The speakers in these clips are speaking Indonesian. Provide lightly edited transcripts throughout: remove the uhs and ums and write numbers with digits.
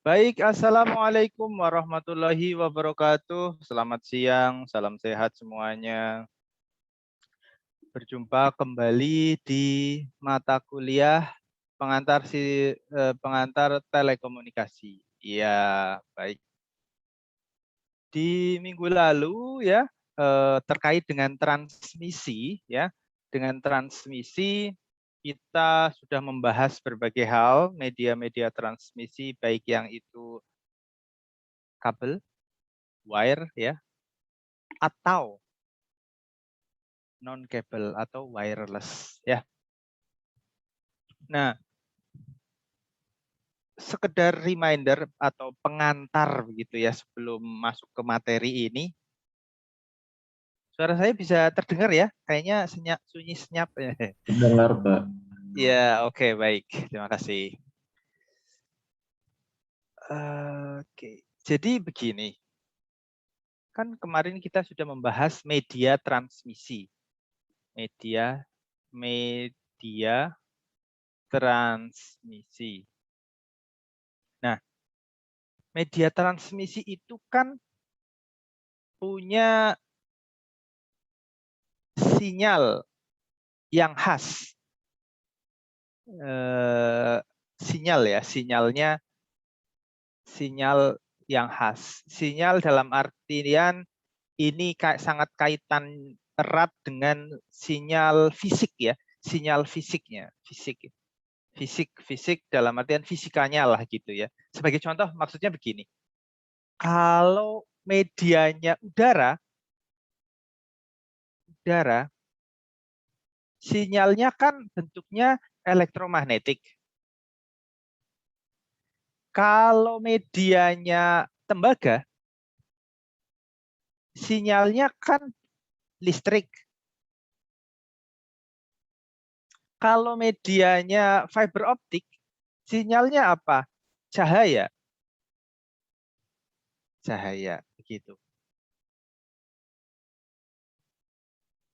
Baik, Assalamualaikum warahmatullahi wabarakatuh. Selamat siang, salam sehat semuanya. Berjumpa kembali di mata kuliah pengantar telekomunikasi. Iya, baik. Di minggu lalu ya terkait dengan transmisi ya. Dengan transmisi kita sudah membahas berbagai hal media-media transmisi baik yang itu kabel, wire ya, atau non kabel atau wireless ya. Nah, sekedar reminder atau pengantar begitu ya sebelum masuk ke materi ini. Suara saya bisa terdengar ya? Kayaknya sunyi senyap. Dengar, Pak. Ya, oke, baik. Terima kasih. Oke. Jadi begini. Kan kemarin kita sudah membahas media transmisi. Media transmisi. Nah, media transmisi itu kan punya sinyal yang khas. Sinyal yang khas. Sinyal dalam artian ini sangat kaitan erat dengan sinyal fisik ya, sinyal fisiknya, fisik dalam artian fisikanya lah gitu ya. Sebagai contoh maksudnya begini, kalau medianya udara, sinyalnya kan bentuknya elektromagnetik. Kalau medianya tembaga, sinyalnya kan listrik. Kalau medianya fiber optik, sinyalnya apa? Cahaya. Cahaya, begitu.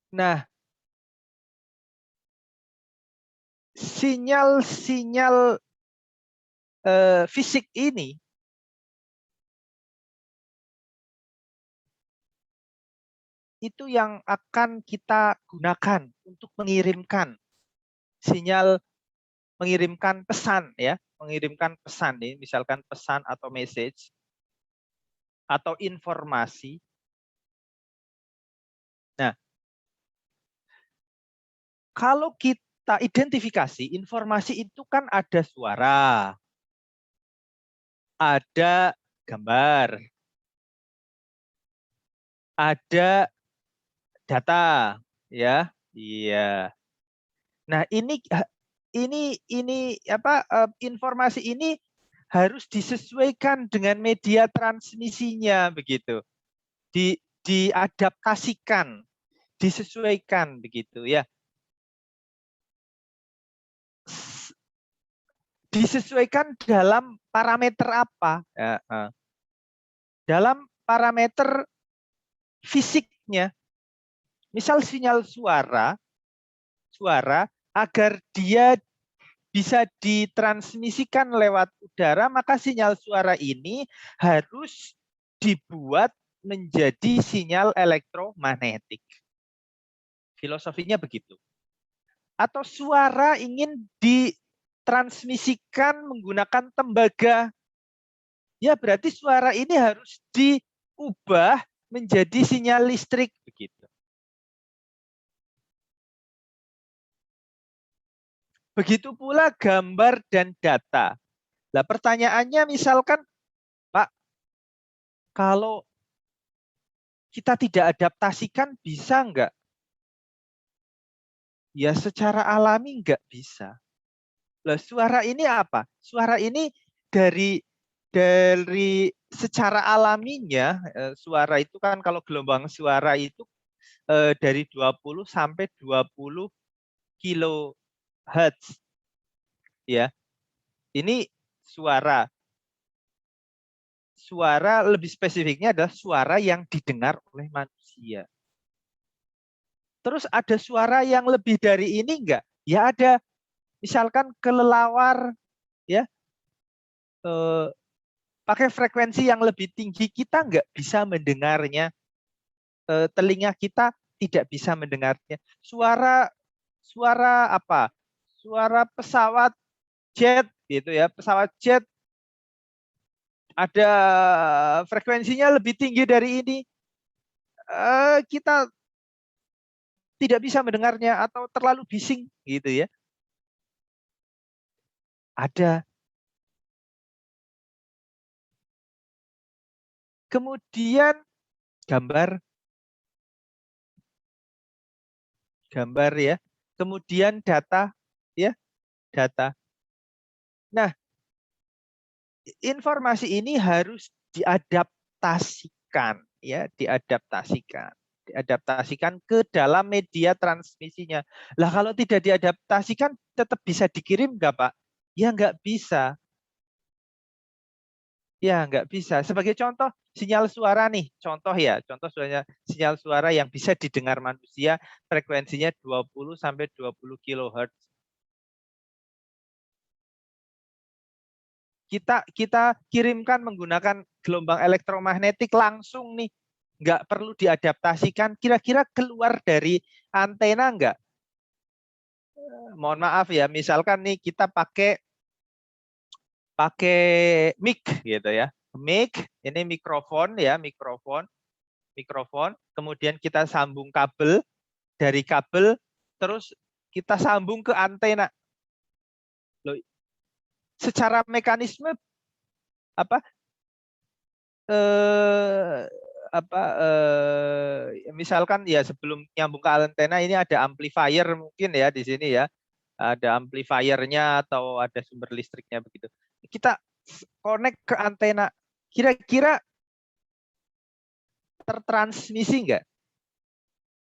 Nah, sinyal-sinyal fisik ini itu yang akan kita gunakan untuk mengirimkan sinyal, mengirimkan pesan ya, mengirimkan pesan nih, misalkan pesan atau message atau informasi. Nah, kalau kita identifikasi informasi itu kan ada suara, ada gambar, ada data, ya, iya. Nah ini apa informasi ini harus disesuaikan dengan media transmisinya begitu, diadaptasikan, disesuaikan begitu ya. Disesuaikan dalam parameter apa? Ya, dalam parameter fisiknya. Misal sinyal suara agar dia bisa ditransmisikan lewat udara, maka sinyal suara ini harus dibuat menjadi sinyal elektromagnetik. Filosofinya begitu. Atau suara ingin ditransmisikan menggunakan tembaga, ya berarti suara ini harus diubah menjadi sinyal listrik begitu. Begitu pula gambar dan data. Nah, pertanyaannya misalkan, Pak, kalau kita tidak adaptasikan bisa enggak? Ya secara alami enggak bisa. Lah, suara ini apa? Suara ini dari secara alaminya, suara itu kan kalau gelombang suara itu dari 20 sampai 20 kilohertz. Ya. Ini suara. Suara lebih spesifiknya adalah suara yang didengar oleh manusia. Terus ada suara yang lebih dari ini enggak? Ya ada. Misalkan kelelawar ya pakai frekuensi yang lebih tinggi, kita nggak bisa mendengarnya. Telinga kita tidak bisa mendengarnya. Suara apa? Suara pesawat jet gitu ya. Pesawat jet ada frekuensinya lebih tinggi dari ini. Kita tidak bisa mendengarnya atau terlalu bising gitu ya. Ada. Kemudian gambar ya. Kemudian data ya, data. Nah, informasi ini harus diadaptasikan ya, diadaptasikan ke dalam media transmisinya. Lah kalau tidak diadaptasikan tetap bisa dikirim nggak Pak? Ya nggak bisa. Ya nggak bisa. Sebagai contoh sinyal suara nih, contoh sinyal suara yang bisa didengar manusia frekuensinya 20 sampai 20 kHz. Kita kirimkan menggunakan gelombang elektromagnetik langsung nih, nggak perlu diadaptasikan. Kira-kira keluar dari antena nggak? Mohon maaf ya, misalkan nih kita pakai mic gitu ya, mic ini mikrofon ya, mikrofon. Kemudian kita sambung kabel, dari kabel terus kita sambung ke antena. Loh, secara mekanisme apa? Misalkan ya sebelum nyambung ke antena ini ada amplifier mungkin ya di sini ya, ada amplifiernya atau ada sumber listriknya begitu. Kita connect ke antena, kira-kira tertransmisi nggak?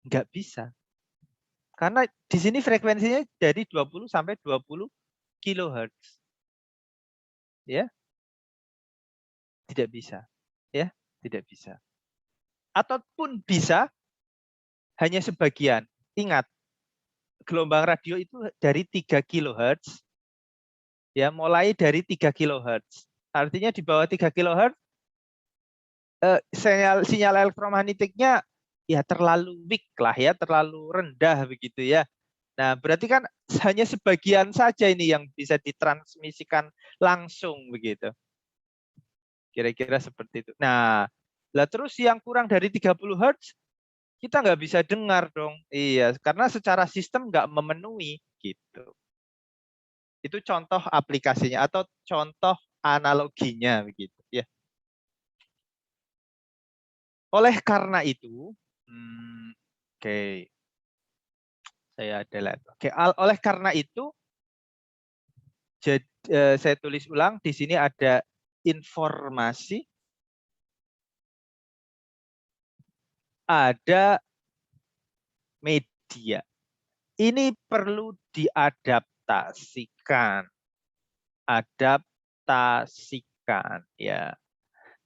Nggak bisa, karena di sini frekuensinya dari 20 sampai 20 kHz, ya tidak bisa, ya tidak bisa. Ataupun bisa hanya sebagian. Ingat, gelombang radio itu dari 3 kHz, ya mulai dari 3 kHz. Artinya di bawah 3 kHz sinyal elektromagnetiknya ya terlalu weak lah ya, terlalu rendah begitu ya. Nah, berarti kan hanya sebagian saja ini yang bisa ditransmisikan langsung begitu. Kira-kira seperti itu. Nah, lah terus yang kurang dari 30 Hz kita nggak bisa dengar dong. Iya, karena secara sistem nggak memenuhi gitu. Itu contoh aplikasinya atau contoh analoginya begitu ya. Oleh karena itu, oke, saya delete. Oke, oleh karena itu, saya tulis ulang di sini ada informasi, ada media. Ini perlu diadaptasikan, ya.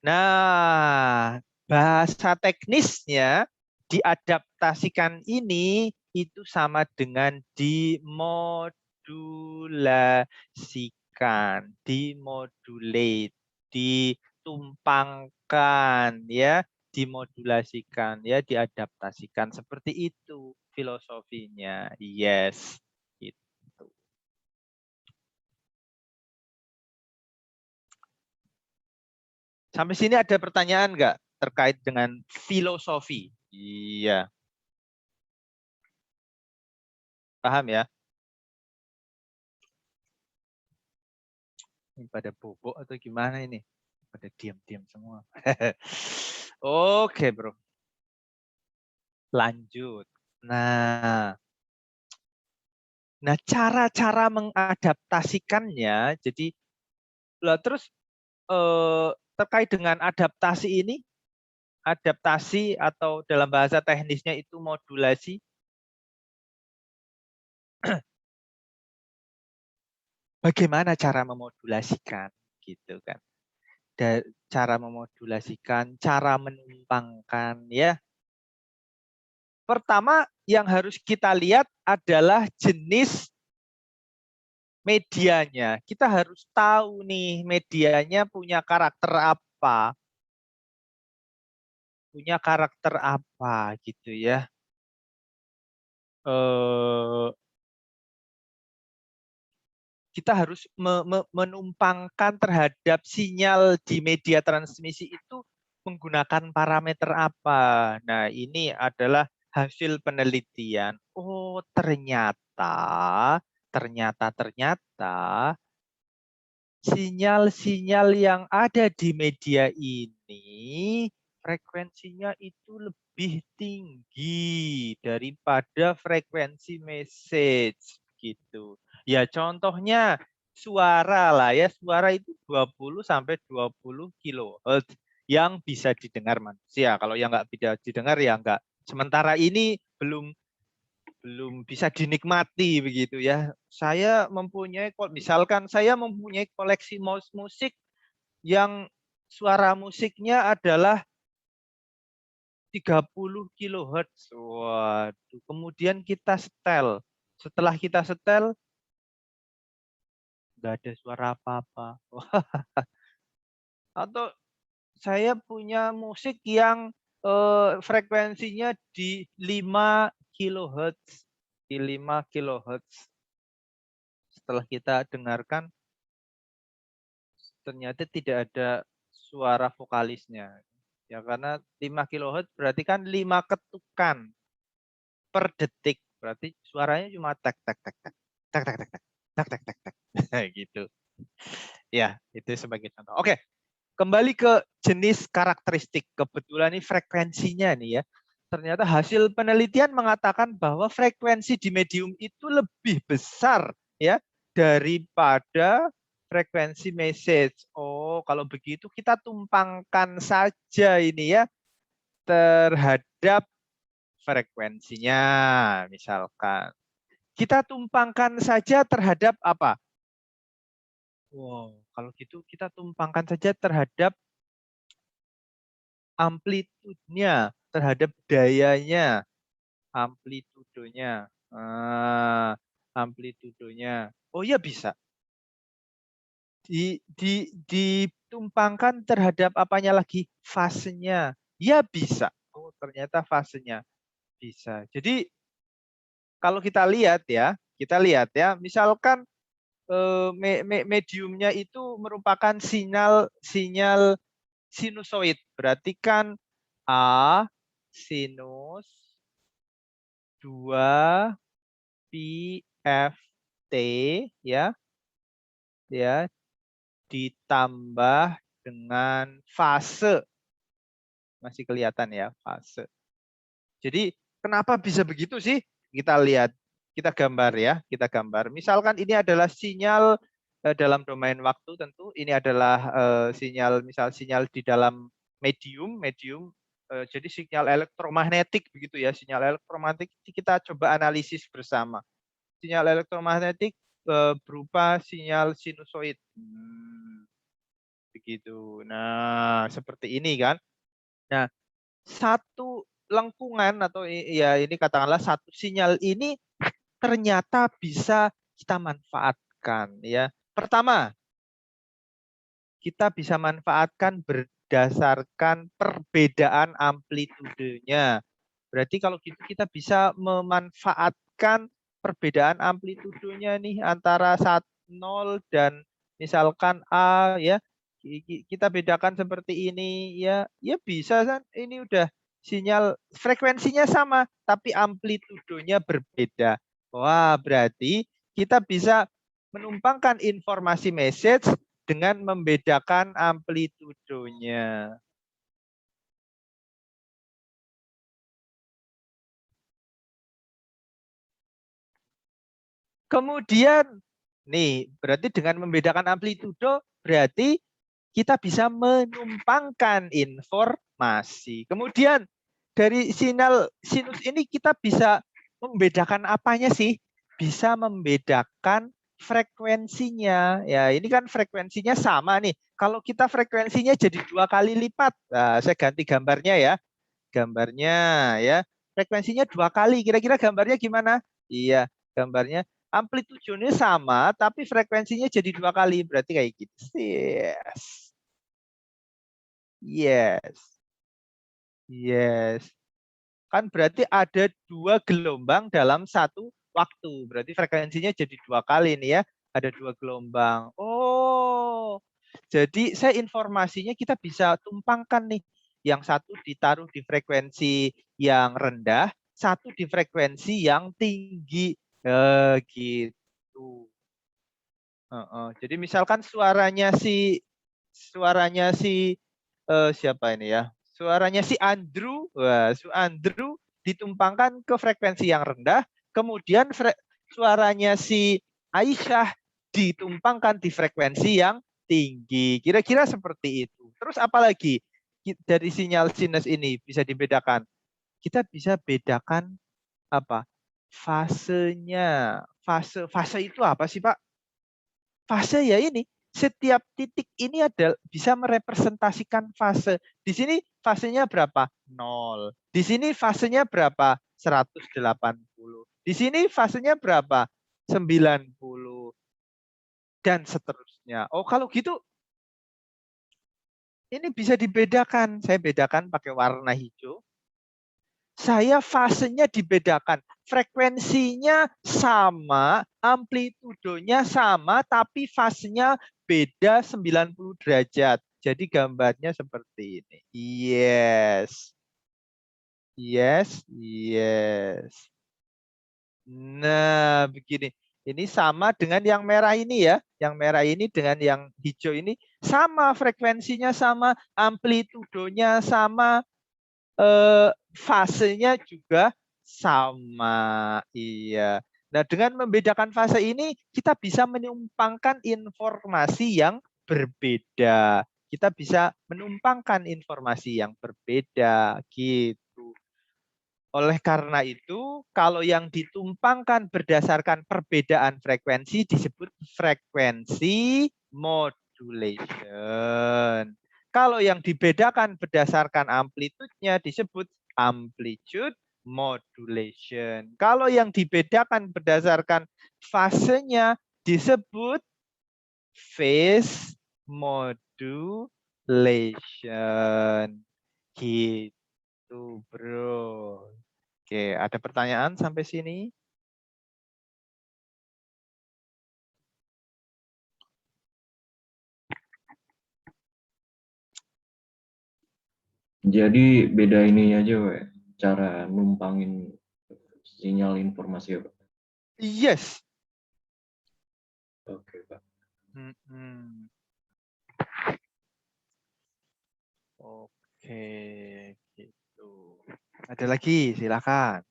Nah, bahasa teknisnya diadaptasikan ini itu sama dengan dimodulasikan, dimodulate, ditumpangkan ya, dimodulasikan ya, diadaptasikan, seperti itu filosofinya. Yes. Itu. Sampai sini ada pertanyaan nggak terkait dengan filosofi? Iya. Paham ya? Ini pada bobok atau gimana ini? Pada diam-diam semua. Oke, bro. Lanjut. Nah, cara-cara mengadaptasikannya, jadi terus terkait dengan adaptasi ini, adaptasi atau dalam bahasa teknisnya itu modulasi. Bagaimana cara memodulasikan gitu kan? Cara memodulasikan, cara menumpangkan ya. Pertama yang harus kita lihat adalah jenis medianya. Kita harus tahu nih medianya punya karakter apa. Punya karakter apa gitu ya. Kita harus menumpangkan terhadap sinyal di media transmisi itu menggunakan parameter apa. Nah, ini adalah hasil penelitian. Oh, ternyata sinyal-sinyal yang ada di media ini frekuensinya itu lebih tinggi daripada frekuensi message gitu. Ya contohnya suara lah ya, suara itu 20 sampai 20 kHz yang bisa didengar manusia. Kalau yang nggak bisa didengar ya nggak. Sementara ini belum bisa dinikmati begitu ya. Misalkan saya mempunyai koleksi musik yang suara musiknya adalah 30 kHz. Waduh, kemudian kita setel. Setelah kita setel nggak ada suara apa-apa. Atau saya punya musik yang frekuensinya di 5 kHz. Di 5 kHz. Setelah kita dengarkan, ternyata tidak ada suara vokalisnya. Ya karena 5 kHz berarti kan 5 ketukan per detik. Berarti suaranya cuma tek tek tek tek tek tek tek tek tek tek tek tek gitu. Ya, itu sebagai contoh. Oke. Kembali ke jenis karakteristik. Kebetulan ini frekuensinya nih ya. Ternyata hasil penelitian mengatakan bahwa frekuensi di medium itu lebih besar ya daripada frekuensi message. Oh, kalau begitu kita tumpangkan saja ini ya terhadap frekuensinya misalkan. Kita tumpangkan saja terhadap apa? Wow, kalau gitu kita tumpangkan saja terhadap amplitudenya, terhadap dayanya, amplitudonya. Amplitudonya. Oh ya bisa. Ditumpangkan terhadap apanya lagi? Fasenya. Ya bisa. Oh, ternyata fasenya bisa. Jadi kalau kita lihat ya, misalkan mediumnya itu merupakan sinyal sinusoid. Berarti kan A sinus 2 pi f t ya ditambah dengan fase. Masih kelihatan ya fase. Jadi kenapa bisa begitu sih? Kita lihat, kita gambar ya, kita gambar. Misalkan ini adalah sinyal dalam domain waktu tentu. Ini adalah sinyal di dalam medium. Jadi sinyal elektromagnetik begitu ya, sinyal elektromagnetik kita coba analisis bersama. Sinyal elektromagnetik berupa sinyal sinusoid. Begitu. Nah, seperti ini kan. Nah, satu lengkungan atau ya ini katakanlah satu sinyal ini ternyata bisa kita manfaatkan ya. Pertama, kita bisa manfaatkan berdasarkan perbedaan amplitudenya. Berarti kalau gitu kita bisa memanfaatkan perbedaan amplitudenya nih antara 0 dan misalkan A ya. Kita bedakan seperti ini ya. Ya bisa kan ini udah sinyal frekuensinya sama tapi amplitudenya berbeda. Wah, berarti kita bisa menumpangkan informasi message dengan membedakan amplitudenya. Kemudian, nih, berarti dengan membedakan amplitudo, berarti kita bisa menumpangkan informasi. Kemudian, dari sinyal sinus ini kita bisa membedakan apanya sih? Bisa membedakan frekuensinya. Ya, ini kan frekuensinya sama nih. Kalau kita frekuensinya jadi 2 kali lipat. Nah, saya ganti gambarnya ya. Gambarnya ya. Frekuensinya 2 kali. Kira-kira gambarnya gimana? Iya, gambarnya Amplitudenya sama, tapi frekuensinya jadi 2 kali. Berarti kayak gitu. Yes. Yes. Yes. Kan berarti ada 2 gelombang dalam satu waktu. Berarti frekuensinya jadi 2 kali nih ya. Ada 2 gelombang. Oh, jadi saya informasinya kita bisa tumpangkan nih. Yang satu ditaruh di frekuensi yang rendah, satu di frekuensi yang tinggi. Gitu. Jadi misalkan suaranya si siapa ini ya? Suaranya si Andrew, wah, si Andrew ditumpangkan ke frekuensi yang rendah, kemudian suaranya si Aisyah ditumpangkan di frekuensi yang tinggi. Kira-kira seperti itu. Terus apalagi dari sinyal sinus ini bisa dibedakan? Kita bisa bedakan apa? Fasenya. Fase itu apa sih, Pak? Fase ya ini, setiap titik ini ada bisa merepresentasikan fase. Di sini fasenya berapa? 0. Di sini fasenya berapa? 180. Di sini fasenya berapa? 90. Dan seterusnya. Oh, kalau gitu ini bisa dibedakan. Saya bedakan pakai warna hijau. Saya fasenya dibedakan. Frekuensinya sama, amplitudonya sama, tapi fasenya beda 90 derajat. Jadi gambarnya seperti ini. Yes. Yes, yes. Nah, begini. Ini sama dengan yang merah ini ya. Yang merah ini dengan yang hijau ini sama, frekuensinya sama, amplitudonya sama, fasenya juga sama. Iya. Nah, dengan membedakan fase ini kita bisa menumpangkan informasi yang berbeda. Kita bisa menumpangkan informasi yang berbeda gitu. Oleh karena itu, kalau yang ditumpangkan berdasarkan perbedaan frekuensi disebut frekuensi modulation. Kalau yang dibedakan berdasarkan amplitudenya disebut amplitude modulation. Kalau yang dibedakan berdasarkan fasenya disebut phase modulation. Gitu, bro. Oke, ada pertanyaan sampai sini? Jadi beda ini aja, we, cara numpangin sinyal informasi ya, Pak. Yes. Oke, Pak. Oke, gitu. Ada lagi, silakan.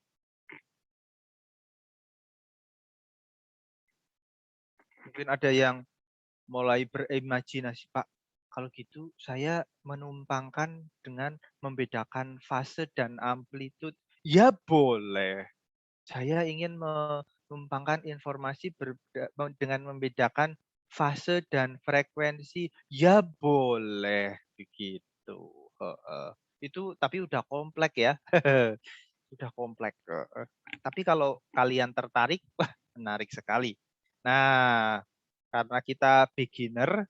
Mungkin ada yang mulai berimajinasi, Pak. Kalau gitu saya menumpangkan dengan membedakan fase dan amplitude. Ya boleh. Saya ingin menumpangkan informasi dengan membedakan fase dan frekuensi. Ya boleh begitu. Itu tapi udah kompleks ya. Sudah kompleks. Tapi kalau kalian tertarik, wah menarik sekali. Nah, karena kita beginner,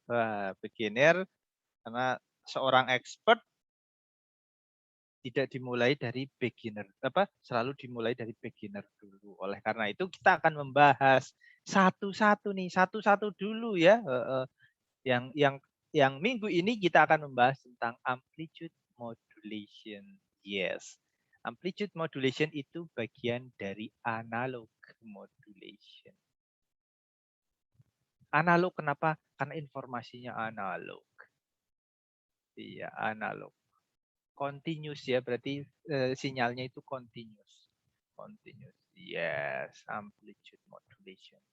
karena seorang expert tidak dimulai dari beginner, selalu dimulai dari beginner dulu. Oleh karena itu kita akan membahas satu-satu nih, satu-satu dulu ya. Yang minggu ini kita akan membahas tentang amplitude modulation. Yes. Amplitude modulation itu bagian dari analog modulation. Analog kenapa? Karena informasinya analog. Iya, analog. Continuous ya, berarti sinyalnya itu continuous. Continuous. Yes, amplitude modulation.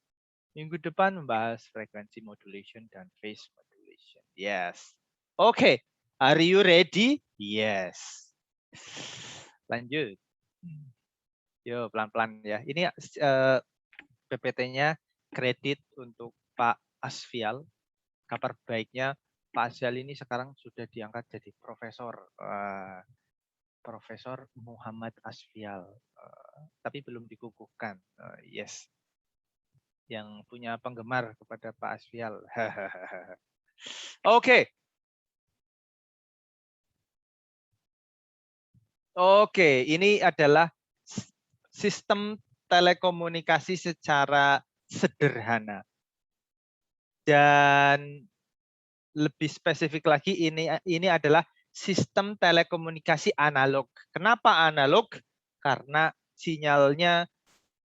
Minggu depan membahas frekuensi modulation dan phase modulation. Yes. Oke, are you ready? Yes. Lanjut. Yo, pelan-pelan ya. Ini PPT-nya kredit untuk Pak Asfial. Kabar baiknya Pak Asfial ini sekarang sudah diangkat jadi profesor. Profesor Muhammad Asfial. Tapi belum dikukuhkan. Yes. yang punya penggemar kepada Pak Asfial. Oke. Oke, ini adalah sistem telekomunikasi secara sederhana. Dan lebih spesifik lagi ini adalah sistem telekomunikasi analog. Kenapa analog? Karena sinyalnya,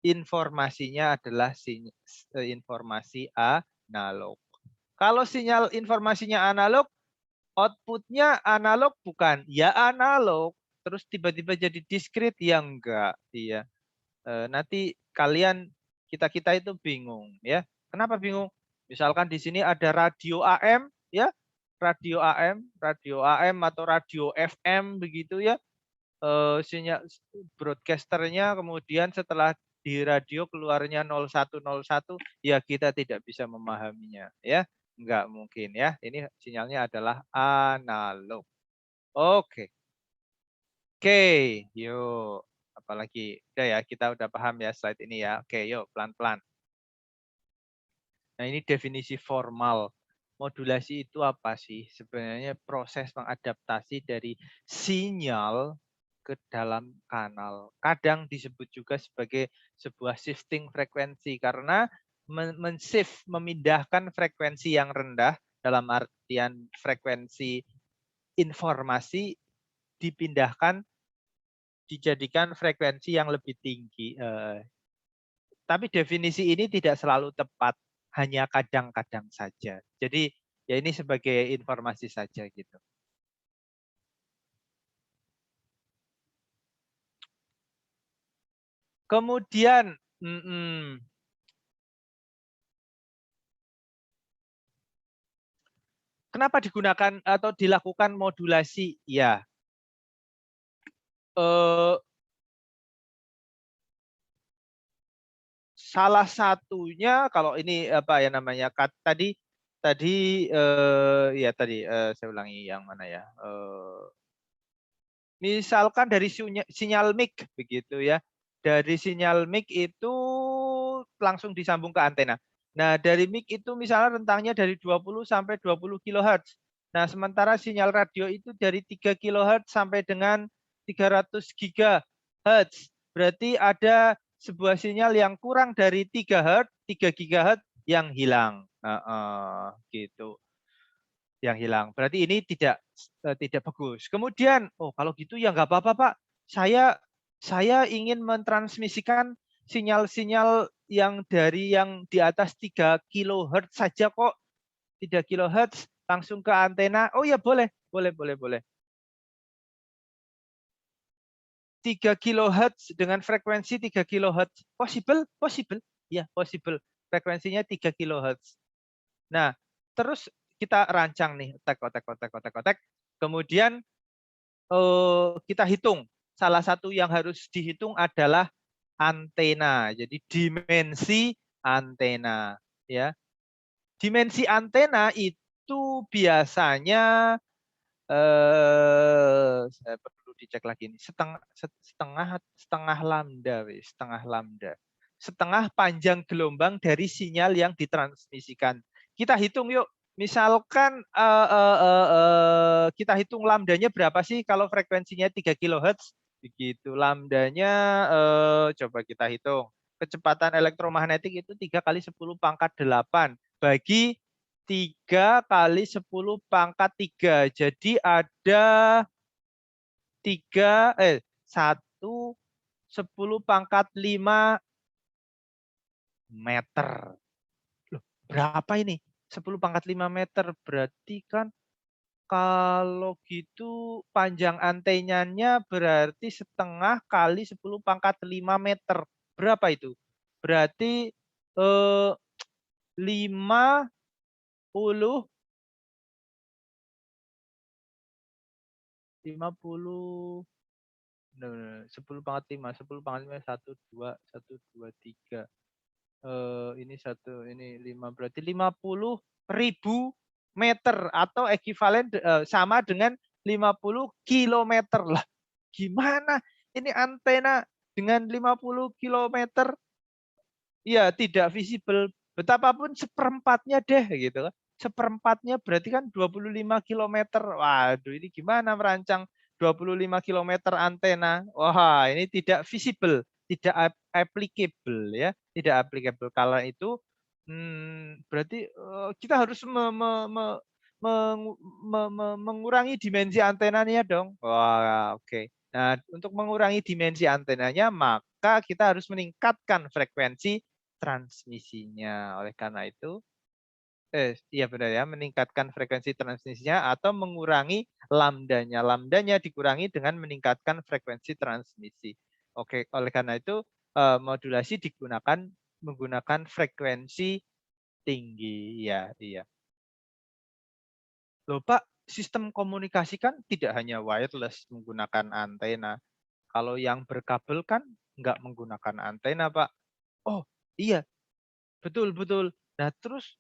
informasinya adalah informasi analog. Kalau sinyal informasinya analog, outputnya analog bukan? Ya analog. Terus tiba-tiba jadi diskrit? Ya enggak. Iya. Nanti kalian, kita itu bingung ya. Kenapa bingung? Misalkan di sini ada radio AM ya, radio AM atau radio FM begitu ya. Sinyal broadcasternya, kemudian setelah di radio keluarnya 0101, ya kita tidak bisa memahaminya ya. Enggak mungkin ya. Ini sinyalnya adalah analog. Oke. Oke, yuk. Apalagi udah ya, kita udah paham ya slide ini ya. Oke, yuk pelan-pelan. Nah, ini definisi formal. Modulasi itu apa sih? Sebenarnya proses mengadaptasi dari sinyal ke dalam kanal. Kadang disebut juga sebagai sebuah shifting frekuensi karena men-shift, memindahkan frekuensi yang rendah dalam artian frekuensi informasi dipindahkan, dijadikan frekuensi yang lebih tinggi. Tapi definisi ini tidak selalu tepat, hanya kadang-kadang saja. Jadi ya ini sebagai informasi saja gitu. Kemudian, kenapa digunakan atau dilakukan modulasi? Ya, salah satunya kalau ini apa ya namanya? Tadi saya ulangi yang mana ya? Misalkan dari sinyal mic begitu ya. Dari sinyal mic itu langsung disambung ke antena. Nah, dari mic itu misalnya rentangnya dari 20 sampai 20 kHz. Nah, sementara sinyal radio itu dari 3 kHz sampai dengan 300 GHz. Berarti ada sebuah sinyal yang kurang dari 3 Hz, 3 GHz yang hilang. Gitu. Yang hilang. Berarti ini tidak bagus. Kemudian, oh kalau gitu ya nggak apa-apa Pak. Saya ingin mentransmisikan sinyal-sinyal yang dari yang di atas 3 kHz saja kok. 3 kHz langsung ke antena. Oh ya boleh. 3 kHz dengan frekuensi 3 kHz. Possible? Ya, possible. Frekuensinya 3 kHz. Nah, terus kita rancang nih, otek. Kemudian kita hitung. Salah satu yang harus dihitung adalah antena. Jadi dimensi antena, ya. Dimensi antena itu biasanya saya perlu dicek lagi ini setengah lambda, setengah panjang gelombang dari sinyal yang ditransmisikan. Kita hitung yuk. Misalkan kita hitung lambdanya berapa sih kalau frekuensinya 3 kHz begitu. Lambdanya coba kita hitung. Kecepatan elektromagnetik itu 3 kali 10 pangkat 8 bagi 3 kali 10 pangkat 3. Jadi ada 1 10 pangkat 5 meter. Loh, berapa ini? 10 pangkat 5 meter. Berarti kan kalau gitu panjang antenanya berarti setengah kali 10 pangkat 5 meter. Berapa itu? Berarti 50 10 pangkat 5, 10 pangkat 5, 1, 2, 3. Ini 1, ini 5, berarti 50.000 meter atau ekivalen sama dengan 50 kilometer. Lah, gimana ini antena dengan 50 kilometer? Iya, tidak visible. Betapapun seperempatnya deh gitu kan. Seperempatnya berarti kan 25 kilometer. Waduh, ini gimana merancang 25 kilometer antena? Wah, ini tidak visible, tidak applicable ya, tidak applicable. Kalau itu berarti kita harus mengurangi dimensi antenanya dong. Wah, oke. Nah, untuk mengurangi dimensi antenanya, maka kita harus meningkatkan frekuensi transmisinya. Oleh karena itu, iya benar ya, meningkatkan frekuensi transmisinya atau mengurangi lambdanya. Lambdanya dikurangi dengan meningkatkan frekuensi transmisi. Oke, oleh karena itu modulasi digunakan menggunakan frekuensi tinggi. Iya, iya. Loh Pak, sistem komunikasi kan tidak hanya wireless menggunakan antena. Kalau yang berkabel kan nggak menggunakan antena, Pak. Oh, iya, betul, betul. Nah, terus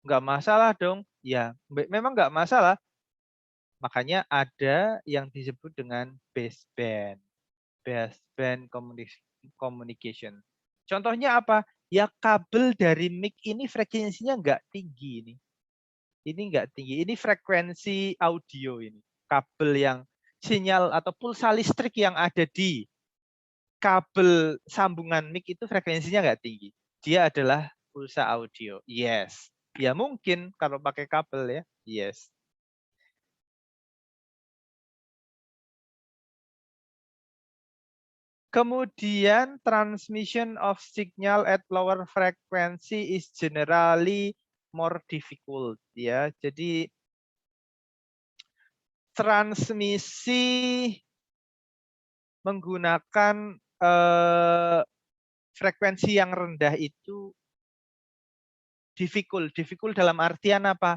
nggak masalah dong. Ya, memang nggak masalah. Makanya ada yang disebut dengan baseband. Baseband communication. Contohnya apa? Ya kabel dari mic ini frekuensinya nggak tinggi ini. Ini nggak tinggi. Ini frekuensi audio ini. Kabel yang sinyal atau pulsa listrik yang ada di kabel sambungan mic itu frekuensinya nggak tinggi. Dia adalah pulsa audio. Yes. Ya mungkin kalau pakai kabel ya. Yes. Kemudian transmission of signal at lower frequency is generally more difficult ya. Jadi transmisi menggunakan frekuensi yang rendah itu difficult. Difficult dalam artian apa?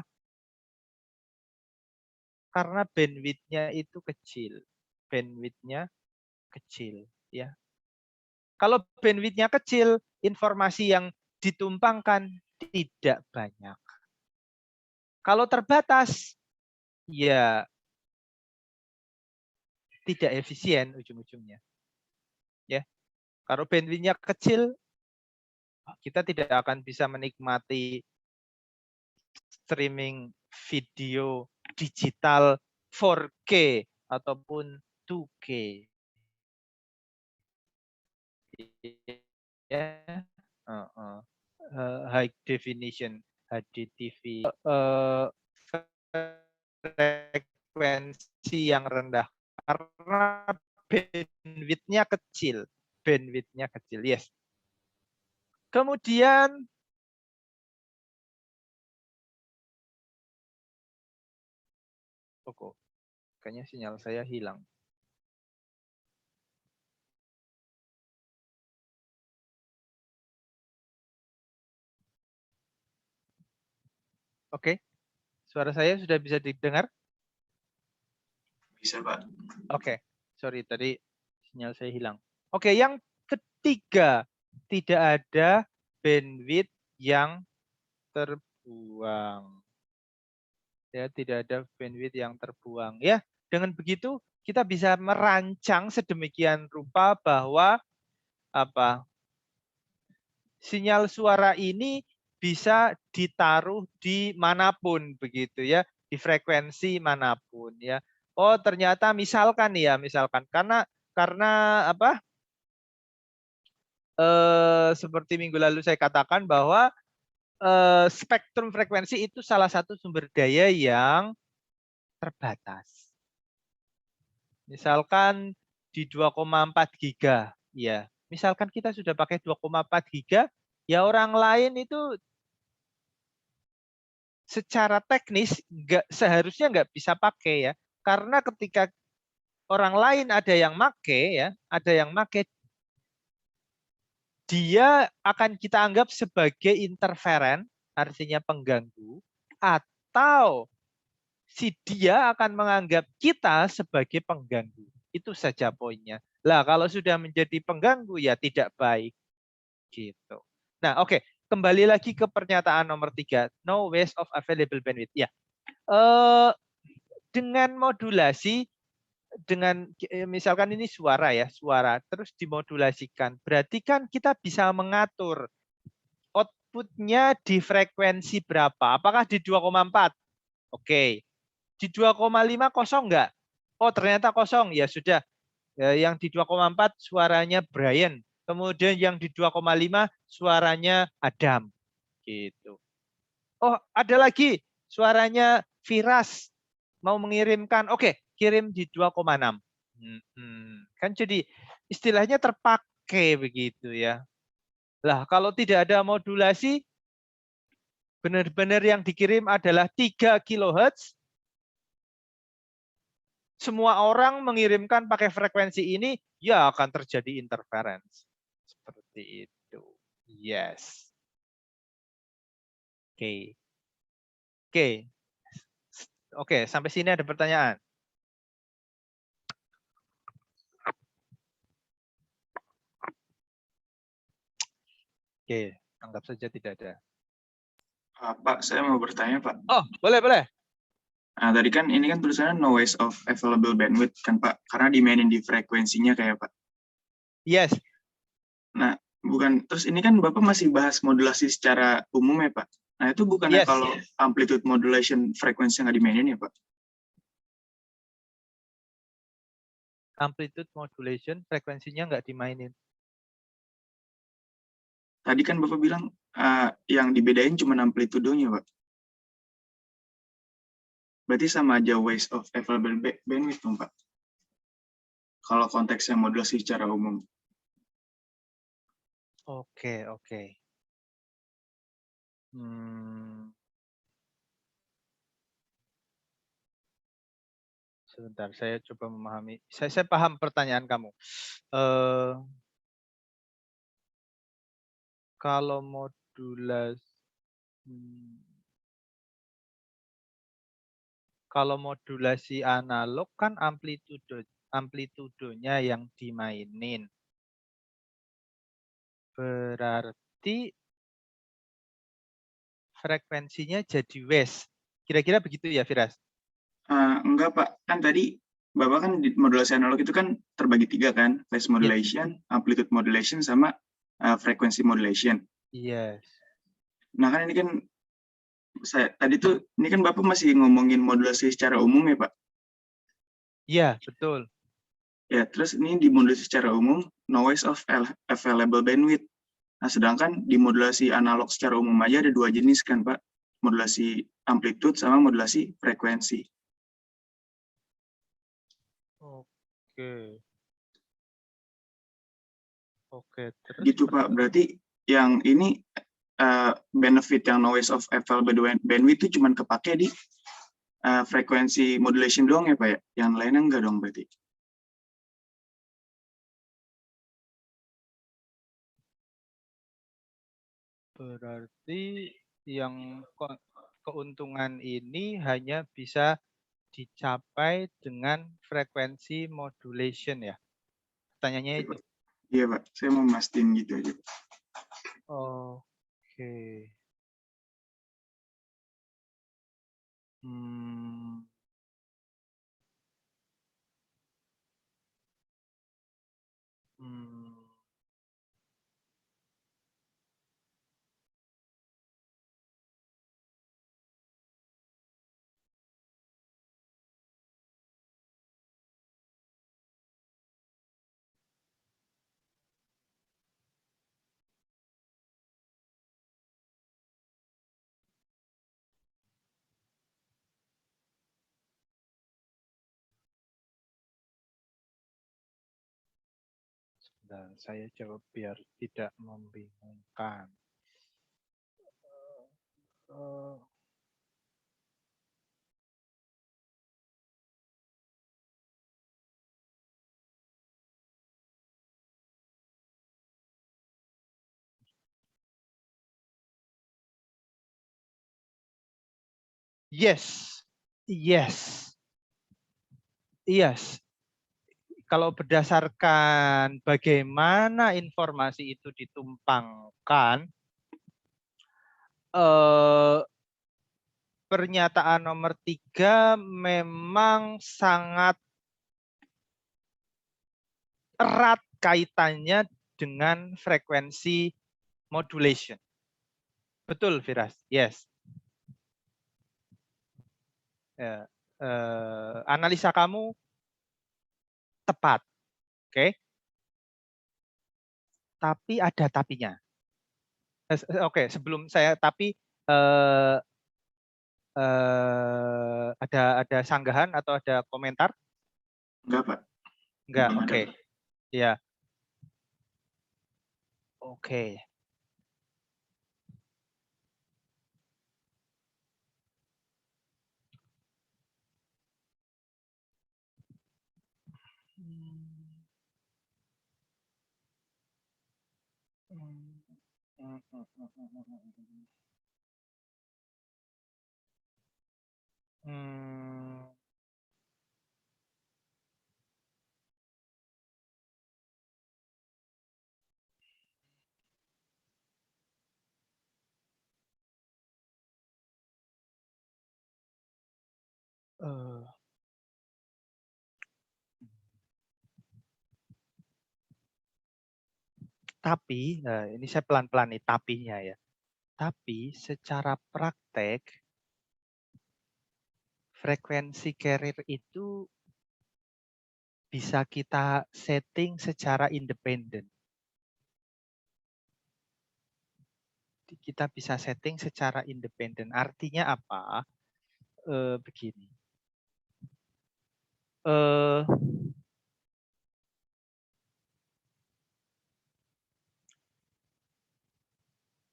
Karena bandwidth-nya itu kecil. Bandwidth-nya kecil. Ya. Kalau bandwidth-nya kecil, informasi yang ditumpangkan tidak banyak. Kalau terbatas, ya tidak efisien ujung-ujungnya. Ya. Kalau bandwidth-nya kecil, kita tidak akan bisa menikmati streaming video digital 4K ataupun 2K. Ya, high definition HDTV, frekuensi yang rendah karena bandwidth-nya kecil, yes. Kemudian kayaknya sinyal saya hilang. Oke, suara saya sudah bisa didengar? Bisa, Pak. Oke, sorry tadi sinyal saya hilang. Oke, yang ketiga, tidak ada bandwidth yang terbuang. Ya, tidak ada bandwidth yang terbuang. Ya, dengan begitu kita bisa merancang sedemikian rupa bahwa apa? Sinyal suara ini bisa ditaruh di manapun begitu ya, di frekuensi manapun ya. Oh, ternyata misalkan karena apa? Seperti minggu lalu saya katakan bahwa spektrum frekuensi itu salah satu sumber daya yang terbatas. Misalkan di 2,4 giga, ya. Misalkan kita sudah pakai 2,4 giga, ya orang lain itu secara teknis seharusnya nggak bisa pakai ya. Karena ketika orang lain ada yang make, dia akan kita anggap sebagai interferen, artinya pengganggu, atau si dia akan menganggap kita sebagai pengganggu. Itu saja poinnya. Lah kalau sudah menjadi pengganggu ya tidak baik. Gitu. Nah, oke. Kembali lagi ke pernyataan nomor 3. No waste of available bandwidth. Ya. Dengan modulasi, misalkan ini suara ya, suara terus dimodulasikan. Berarti kan kita bisa mengatur inputnya di frekuensi berapa? Apakah di 2,4? Oke. Di 2,5 kosong enggak? Oh, ternyata kosong. Ya sudah. Yang di 2,4 suaranya Brian. Kemudian yang di 2,5 suaranya Adam. Gitu. Oh, ada lagi suaranya Firas mau mengirimkan. Oke, kirim di 2,6. Kan jadi istilahnya terpakai begitu ya. Lah, kalau tidak ada modulasi, benar-benar yang dikirim adalah 3 kHz. Semua orang mengirimkan pakai frekuensi ini, ya akan terjadi interference. Seperti itu. Yes. Oke. Oke. Oke, sampai sini ada pertanyaan. Oke, anggap saja tidak ada. Pak, saya mau bertanya, Pak. Oh, boleh, boleh. Nah, tadi kan ini kan tulisannya no waste of available bandwidth kan, Pak? Karena dimainin di frekuensinya kayak, Pak. Yes. Nah, bukan. Terus ini kan Bapak masih bahas modulasi secara umum ya, Pak? Nah, itu bukannya Yes. kalau amplitude modulation frekuensi nggak dimainin ya, Pak? Amplitude modulation frekuensinya nggak dimainin. Tadi kan Bapak bilang yang dibedain cuma amplitudenya, Pak. Berarti sama aja waste of available bandwidth, dong, Pak? Kalau konteksnya modulasi secara umum. Oke, oke. Sebentar, saya coba memahami. Saya paham pertanyaan kamu. Kalau modulasi analog kan amplitudonya yang dimainin. Berarti frekuensinya jadi waste. Kira-kira begitu ya, Firas? Enggak, Pak. Kan tadi Bapak kan di modulasi analog itu kan terbagi 3 kan, phase modulation, amplitude modulation, sama frequency modulation. Yes. Nah kan ini kan tadi tuh ini kan Bapak masih ngomongin modulasi secara umum ya, Pak? Iya, betul. Ya, terus ini di modulasi secara umum no waste of available bandwidth. Nah, sedangkan di modulasi analog secara umum aja ada 2 jenis kan, Pak? Modulasi amplitude sama modulasi frekuensi. Oke. Oke, terus Gitu, Pak. Berarti yang ini benefit yang no waste of available bandwidth itu cuma kepake di frekuensi modulation doang ya, Pak ya? Yang lainnya enggak dong berarti? Berarti yang keuntungan ini hanya bisa dicapai dengan frekuensi modulation ya? Pertanyaannya Iya, itu. Pak. Iya, Pak. Saya mau mastiin gitu aja. Oke. Dan saya jawab biar tidak membingungkan. Yes, yes, yes. Kalau berdasarkan bagaimana informasi itu ditumpangkan, pernyataan nomor 3 memang sangat erat kaitannya dengan frekuensi modulation. Betul, Firas. Yes. Analisa kamu tepat. Oke. Tapi ada tapinya. Oke, sebelum saya tapi ada sanggahan atau ada komentar? Enggak, Pak. Enggak, Belum ada, oke. Pak. Ya. Oke. Tapi, ini saya pelan-pelan nih tapinya ya. Tapi secara praktek, frekuensi carrier itu bisa kita setting secara independen. Kita bisa setting secara independen. Artinya apa? Begini.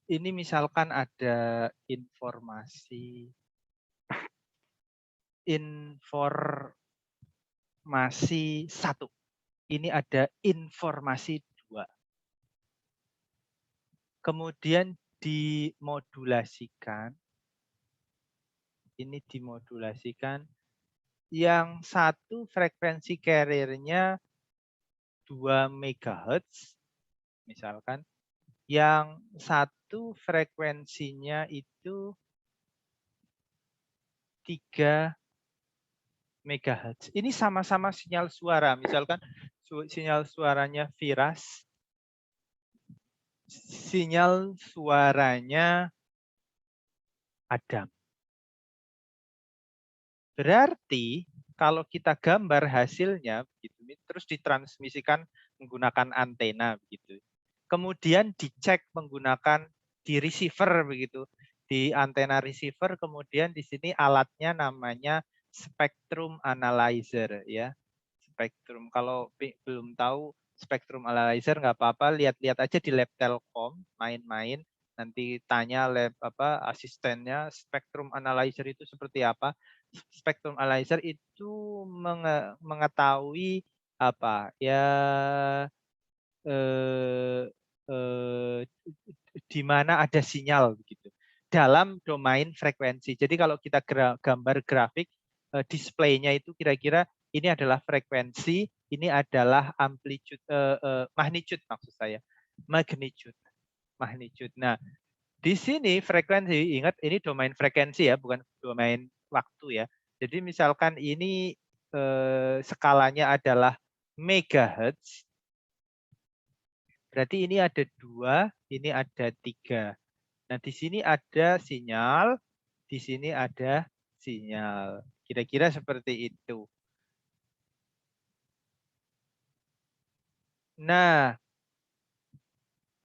Ini misalkan ada informasi satu. Ini ada informasi 2. Kemudian dimodulasikan. Ini dimodulasikan. Yang satu frekuensi carrier-nya 2 MHz, misalkan. Yang satu frekuensinya itu 3 MHz. Ini sama-sama sinyal suara. Misalkan sinyal suaranya Firas, sinyal suaranya Adam. Berarti kalau kita gambar hasilnya begitu, terus ditransmisikan menggunakan antena begitu. Kemudian dicek menggunakan di receiver begitu. Di antena receiver, kemudian di sini alatnya namanya spectrum analyzer ya. Spektrum. Kalau belum tahu spectrum analyzer nggak apa-apa, lihat-lihat aja di lab Telkom, main-main, nanti tanya lab asistennya spectrum analyzer itu seperti apa. Spectrum analyzer itu mengetahui apa ya di mana ada sinyal begitu dalam domain frekuensi. Jadi kalau kita gambar grafik displaynya itu kira-kira ini adalah frekuensi, ini adalah amplitude, magnitude maksud saya, magnitude. Nah, di sini frekuensi, ingat ini domain frekuensi ya, bukan domain waktu ya. Jadi misalkan ini skalanya adalah megahertz, berarti ini ada 2, ini ada 3. Nah, di sini ada sinyal, di sini ada sinyal. Kira-kira seperti itu. Nah,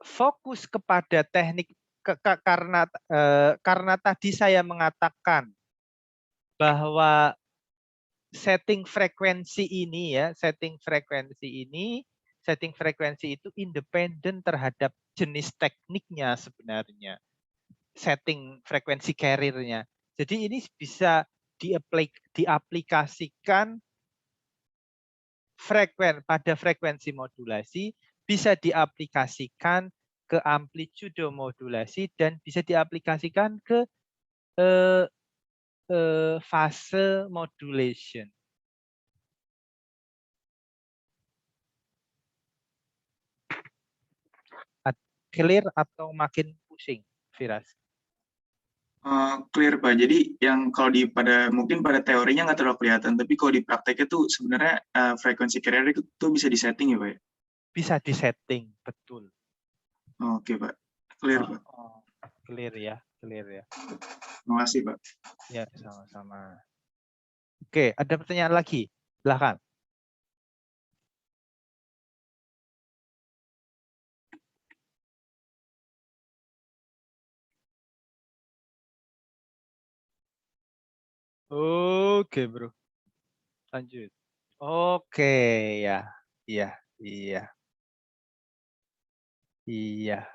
fokus kepada teknik karena tadi saya mengatakan bahwa setting frekuensi itu independen terhadap jenis tekniknya sebenarnya. Setting frekuensi carrier-nya. Jadi ini bisa diaplikasikan pada frekuensi modulasi, bisa diaplikasikan ke amplitude modulasi, dan bisa diaplikasikan ke fase modulation. Clear atau makin pusing, Firas? Clear, Pak. Jadi yang kalau mungkin pada teorinya nggak terlalu kelihatan, tapi kalau di prakteknya tuh sebenarnya frekuensi carrier itu tuh bisa disetting ya, Pak? Bisa disetting, betul. Oke, Pak. Clear, Pak. Clear ya, clear ya. Terima kasih, Pak. Ya, sama-sama. Oke, ada pertanyaan lagi? Silahkan. Oke, bro. Lanjut. Oke, ya. Iya, iya. Iya.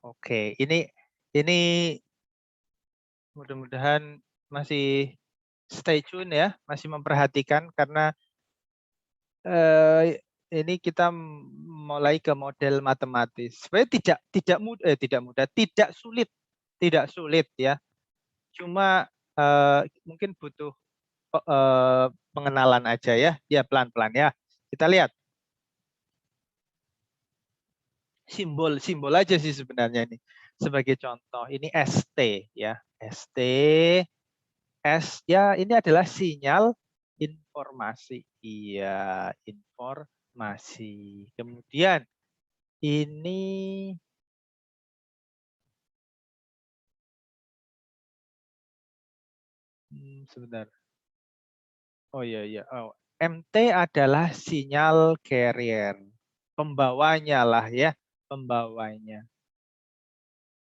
Oke, ini mudah-mudahan masih stay tune ya, masih memperhatikan karena ini kita mulai ke model matematis. Sebenarnya tidak sulit ya. Cuma mungkin butuh pengenalan aja ya. Ya pelan-pelan ya. Kita lihat simbol-simbol aja sih sebenarnya ini. Sebagai contoh, ini ST ya. ST S ya ini adalah sinyal informasi. Iya, informasi. Kemudian ini sebentar. Oh iya iya. Oh, MT adalah sinyal carrier. Pembawanya lah ya, pembawanya.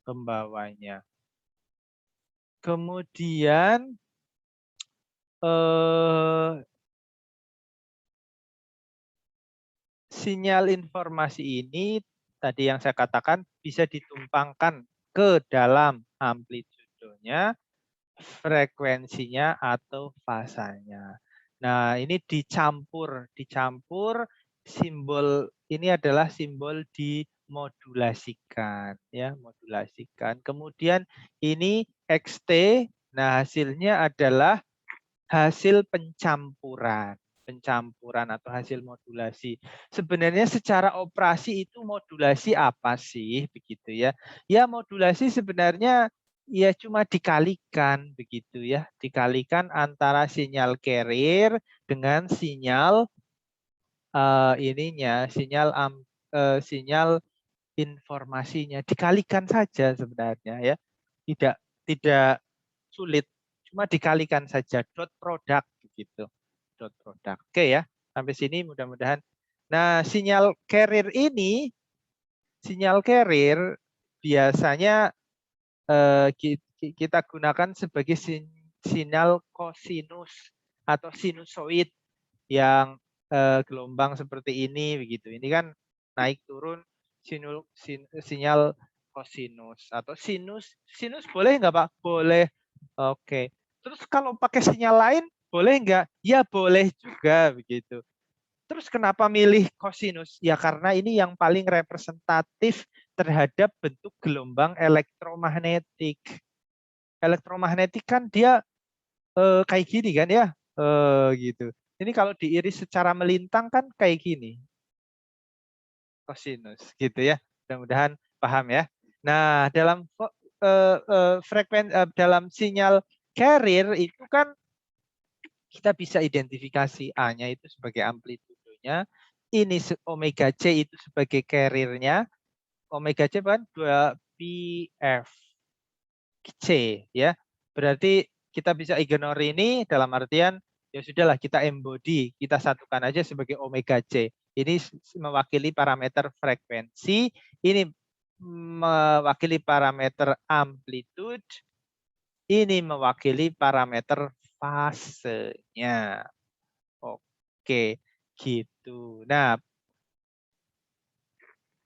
Pembawanya. Kemudian sinyal informasi ini tadi yang saya katakan bisa ditumpangkan ke dalam amplitudonya, frekuensinya atau fasanya. Nah, ini dicampur simbol ini adalah simbol dimodulasikan ya, modulasikan. Kemudian ini XT, nah hasilnya adalah hasil pencampuran atau hasil modulasi. Sebenarnya secara operasi itu modulasi apa sih begitu ya? Ya modulasi sebenarnya ya cuma dikalikan begitu ya, dikalikan antara sinyal carrier dengan sinyal sinyal informasinya, dikalikan saja sebenarnya ya. Tidak sulit, cuma dikalikan saja dot product begitu. Dot product. Oke ya, sampai sini mudah-mudahan. Nah, sinyal carrier biasanya kita gunakan sebagai sinyal kosinus atau sinusoid yang gelombang seperti ini begitu. Ini kan naik turun sinyal kosinus atau sinus. Sinus boleh nggak Pak? Boleh. Oke. Terus kalau pakai sinyal lain boleh nggak? Ya boleh juga begitu. Terus kenapa milih kosinus? Ya karena ini yang paling representatif terhadap bentuk gelombang elektromagnetik. Elektromagnetik kan dia kayak gini kan ya, gitu. Ini kalau diiris secara melintang kan kayak gini, kosinus, gitu ya. Mudah-mudahan paham ya. Nah, dalam dalam sinyal carrier itu kan kita bisa identifikasi A-nya itu sebagai amplitudonya, ini omega C itu sebagai carrier-nya, omega C kan 2πf C ya. Berarti kita bisa ignore ini dalam artian ya sudahlah kita embody, kita satukan aja sebagai omega C. Ini mewakili parameter frekuensi, ini mewakili parameter amplitude, ini mewakili parameter fasenya. Oke, gitu. Nah,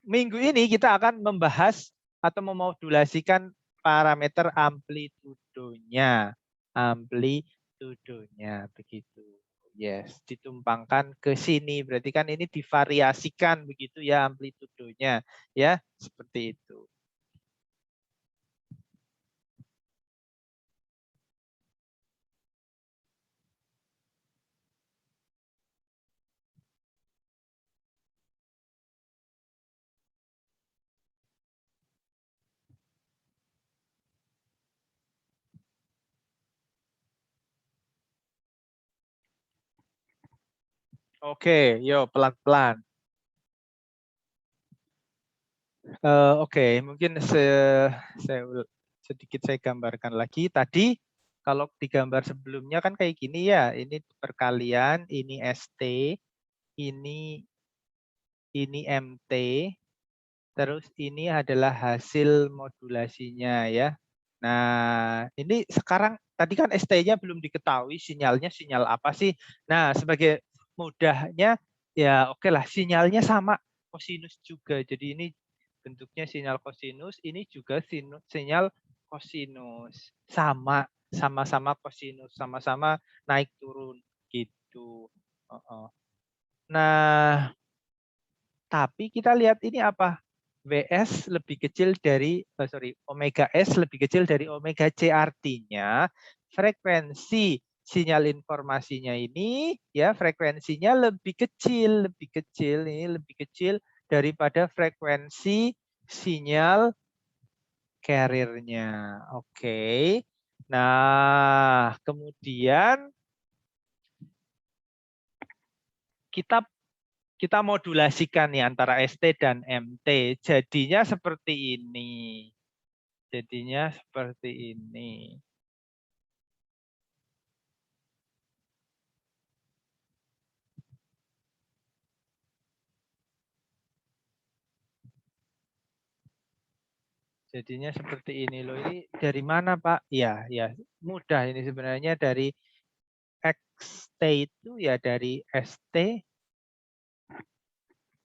minggu ini kita akan membahas atau memodulasikan parameter amplitudonya. Amplitudonya begitu. Yes, ditumpangkan ke sini. Berarti kan ini divariasikan begitu ya amplitudonya. Ya, seperti itu. Oke, yo pelan-pelan. Oke, mungkin sedikit saya gambarkan lagi. Tadi kalau di gambar sebelumnya kan kayak gini ya, ini perkalian, ini ST, ini MT, terus ini adalah hasil modulasinya ya. Nah, ini sekarang tadi kan ST-nya belum diketahui sinyalnya sinyal apa sih. Nah, sebagai mudahnya ya oke lah sinyalnya sama kosinus juga. Jadi ini bentuknya sinyal kosinus, ini juga sinyal kosinus. Sama-sama kosinus, sama-sama naik turun gitu. Nah, tapi kita lihat ini apa? WS lebih kecil dari, omega S lebih kecil dari omega C. Artinya frekuensi sinyal informasinya ini ya frekuensinya lebih kecil daripada frekuensi sinyal carrier-nya. Oke. Nah, kemudian kita modulasikan nih antara ST dan MT. Jadinya seperti ini. Jadinya seperti ini loh. Ini dari mana, Pak? Ya, mudah ini sebenarnya dari XT itu ya dari ST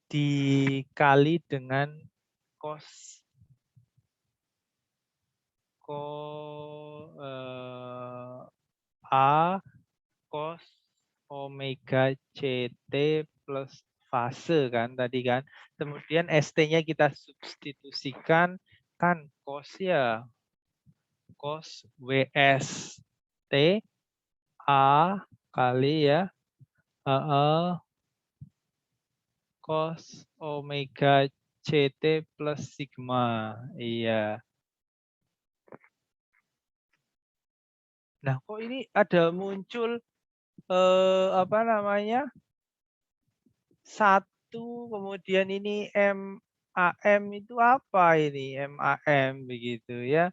dikali dengan cos A cos omega CT plus fase kan tadi kan. Kemudian ST-nya kita substitusikan kan cos ya. Cos WST A kali ya. Cos omega CT plus sigma. Iya. Nah, kok ini ada muncul apa namanya? 1 kemudian ini MAM itu apa ini? MAM begitu ya.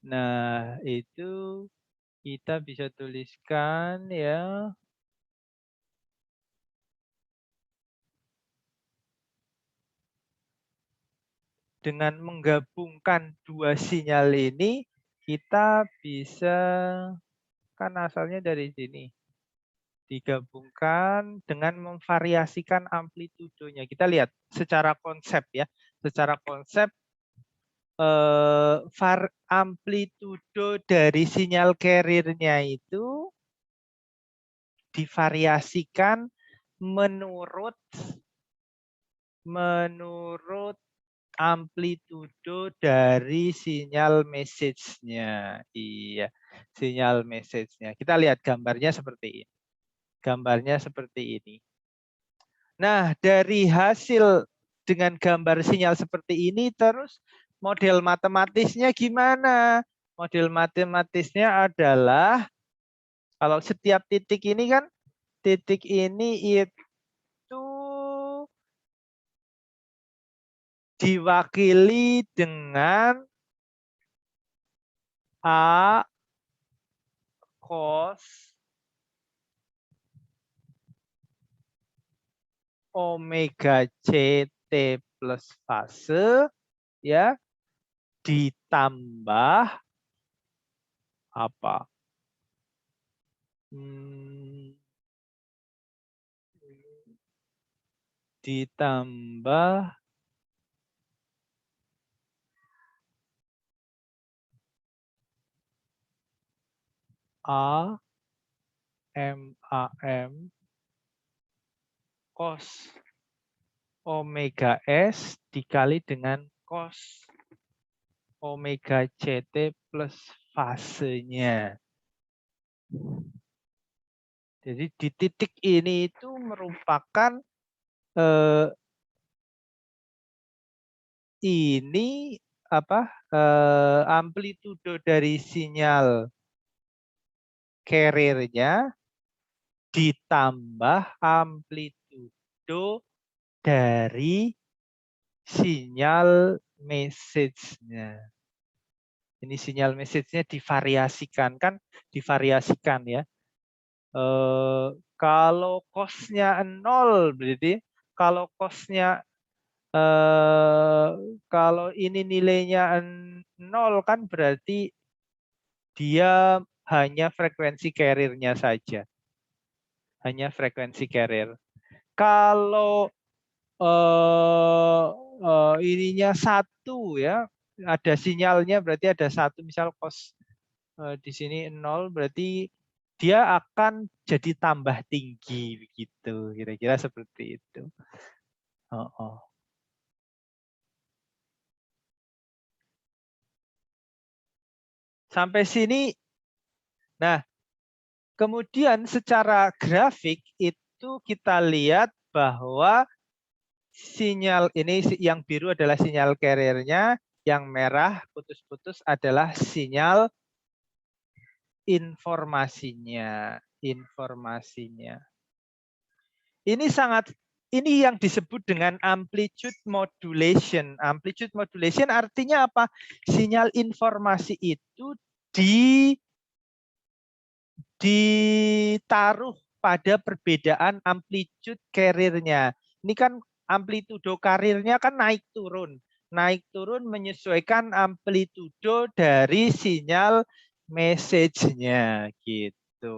Nah, itu kita bisa tuliskan ya. Dengan menggabungkan dua sinyal ini, kita bisa, kan asalnya dari sini, digabungkan dengan memvariasikan amplitudonya. Kita lihat secara konsep ya, secara konsep amplitudo dari sinyal carrier-nya itu divariasikan menurut amplitudo dari sinyal message-nya. Iya, sinyal message-nya. Kita lihat gambarnya seperti ini. Nah, dari hasil dengan gambar sinyal seperti ini, terus model matematisnya gimana? Model matematisnya adalah, kalau setiap titik ini kan, titik ini itu diwakili dengan A cos omega CT plus fase ya ditambah apa? Ditambah A MAM cos omega S dikali dengan cos omega CT plus fasenya. Jadi di titik ini itu merupakan ini apa amplitudo dari sinyal carrier-nya ditambah amplitudo dari sinyal message-nya. Ini sinyal message-nya divariasikan, kan divariasikan ya. Kalau cost-nya 0 berarti kalau cost-nya kalau ini nilainya 0 kan berarti dia hanya frekuensi carrier-nya saja. Hanya frekuensi carrier. Kalau ininya 1 ya, ada sinyalnya berarti ada 1, misal cost di sini 0 berarti dia akan jadi tambah tinggi begitu, kira-kira seperti itu. Sampai sini. Nah, kemudian secara grafik itu kita lihat bahwa sinyal ini yang biru adalah sinyal carrier-nya, yang merah putus-putus adalah sinyal informasinya. Ini yang disebut dengan amplitude modulation. Amplitude modulation artinya apa? Sinyal informasi itu ditaruh pada perbedaan amplitude carrier-nya. Ini kan amplitudo carrier-nya kan naik turun. Naik turun menyesuaikan amplitudo dari sinyal message-nya gitu.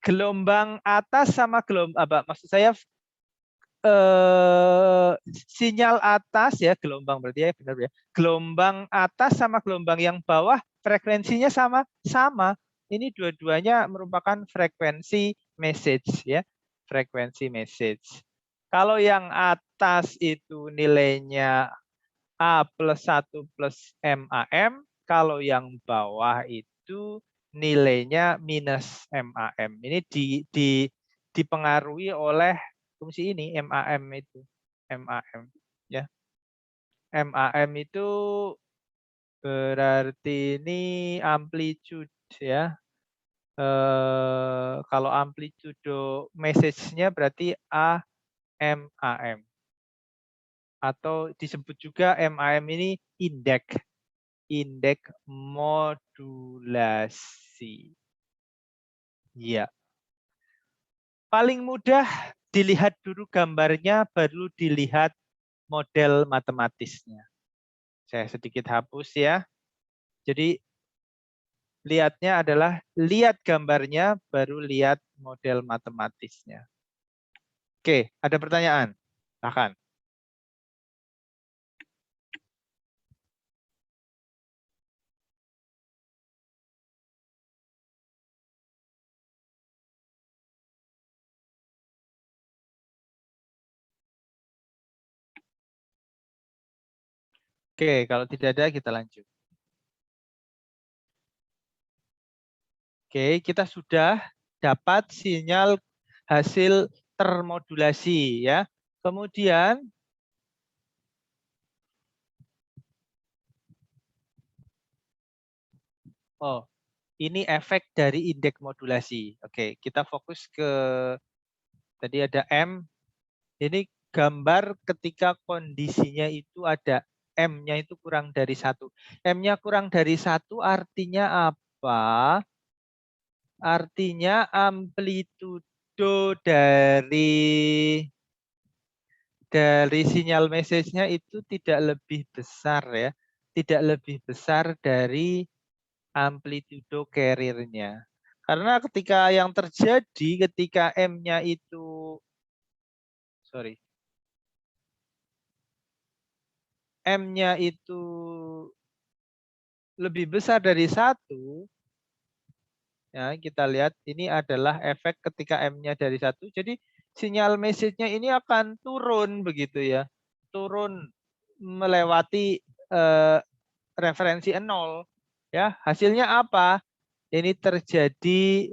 Gelombang atas sama gelombang apa? Maksud saya sinyal atas ya, gelombang berarti ya benar ya. Gelombang atas sama gelombang yang bawah frekuensinya sama. Ini dua-duanya merupakan frekuensi message ya, frekuensi message. Kalau yang atas itu nilainya A plus 1 plus MAM, kalau yang bawah itu nilainya minus MAM. Ini dipengaruhi oleh fungsi ini MAM itu. MAM ya. MAM itu berarti ini amplitude ya. Kalau amplitudo message-nya berarti AMAM. Atau disebut juga MAM ini indeks modulasi. Ya. Paling mudah dilihat dulu gambarnya, baru dilihat model matematisnya. Saya sedikit hapus ya. Jadi lihatnya adalah lihat gambarnya, baru lihat model matematisnya. Oke, ada pertanyaan? Silakan. Oke, kalau tidak ada kita lanjut. Oke, kita sudah dapat sinyal hasil termodulasi ya. Kemudian ini efek dari indeks modulasi. Oke, kita fokus ke tadi ada M. Ini gambar ketika kondisinya itu ada M-nya itu kurang dari 1. M-nya kurang dari 1 artinya apa? Artinya amplitudo dari sinyal message-nya itu tidak lebih besar ya. Tidak lebih besar dari amplitudo carrier-nya. Karena ketika yang terjadi ketika M-nya itu M-nya itu lebih besar dari 1, ya, kita lihat ini adalah efek ketika M-nya dari 1. Jadi sinyal message-nya ini akan turun begitu ya. Turun melewati referensi 0. Ya, hasilnya apa? Ini terjadi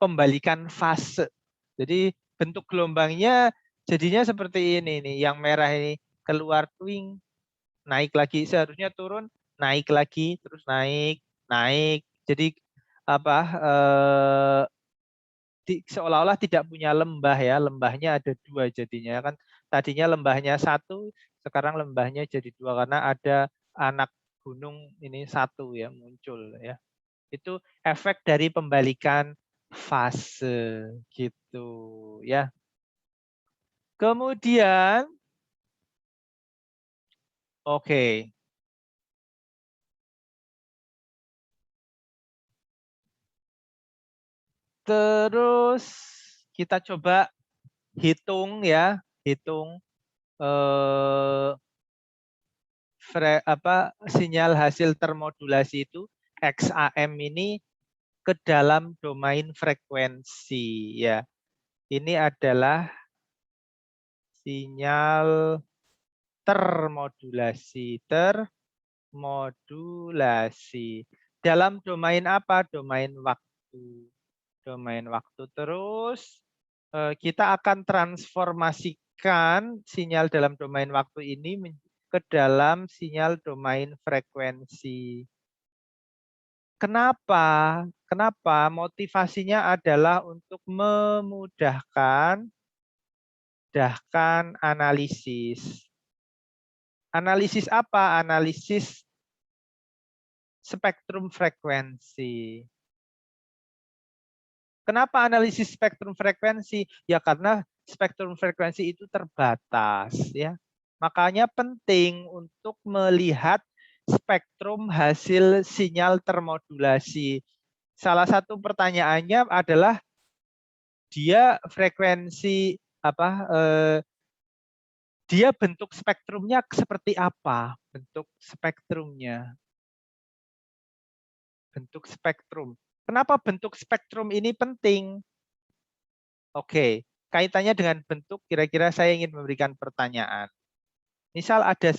pembalikan fase. Jadi bentuk gelombangnya jadinya seperti ini nih. Yang merah ini keluar twing, naik lagi, seharusnya turun, naik lagi, terus naik. Jadi apa? seolah-olah tidak punya lembah ya, lembahnya ada 2 jadinya kan. Tadinya lembahnya 1, sekarang lembahnya jadi 2 karena ada anak gunung ini 1 ya muncul ya. Itu efek dari pembalikan fase gitu ya. Kemudian oke. Terus kita coba hitung ya, hitung sinyal hasil termodulasi itu XAM ini ke dalam domain frekuensi ya. Ini adalah sinyal termodulasi, dalam domain apa? Domain waktu. Domain waktu. Terus kita akan transformasikan sinyal dalam domain waktu ini ke dalam sinyal domain frekuensi. Kenapa? Kenapa? Motivasinya adalah untuk memudahkan analisis. Analisis apa? Analisis spektrum frekuensi. Kenapa analisis spektrum frekuensi? Ya karena spektrum frekuensi itu terbatas ya. Makanya penting untuk melihat spektrum hasil sinyal termodulasi. Salah satu pertanyaannya adalah dia frekuensi apa? Dia bentuk spektrumnya seperti apa? Bentuk spektrumnya. Bentuk spektrum. Kenapa bentuk spektrum ini penting? Oke, kaitannya dengan bentuk, kira-kira saya ingin memberikan pertanyaan. Misal ada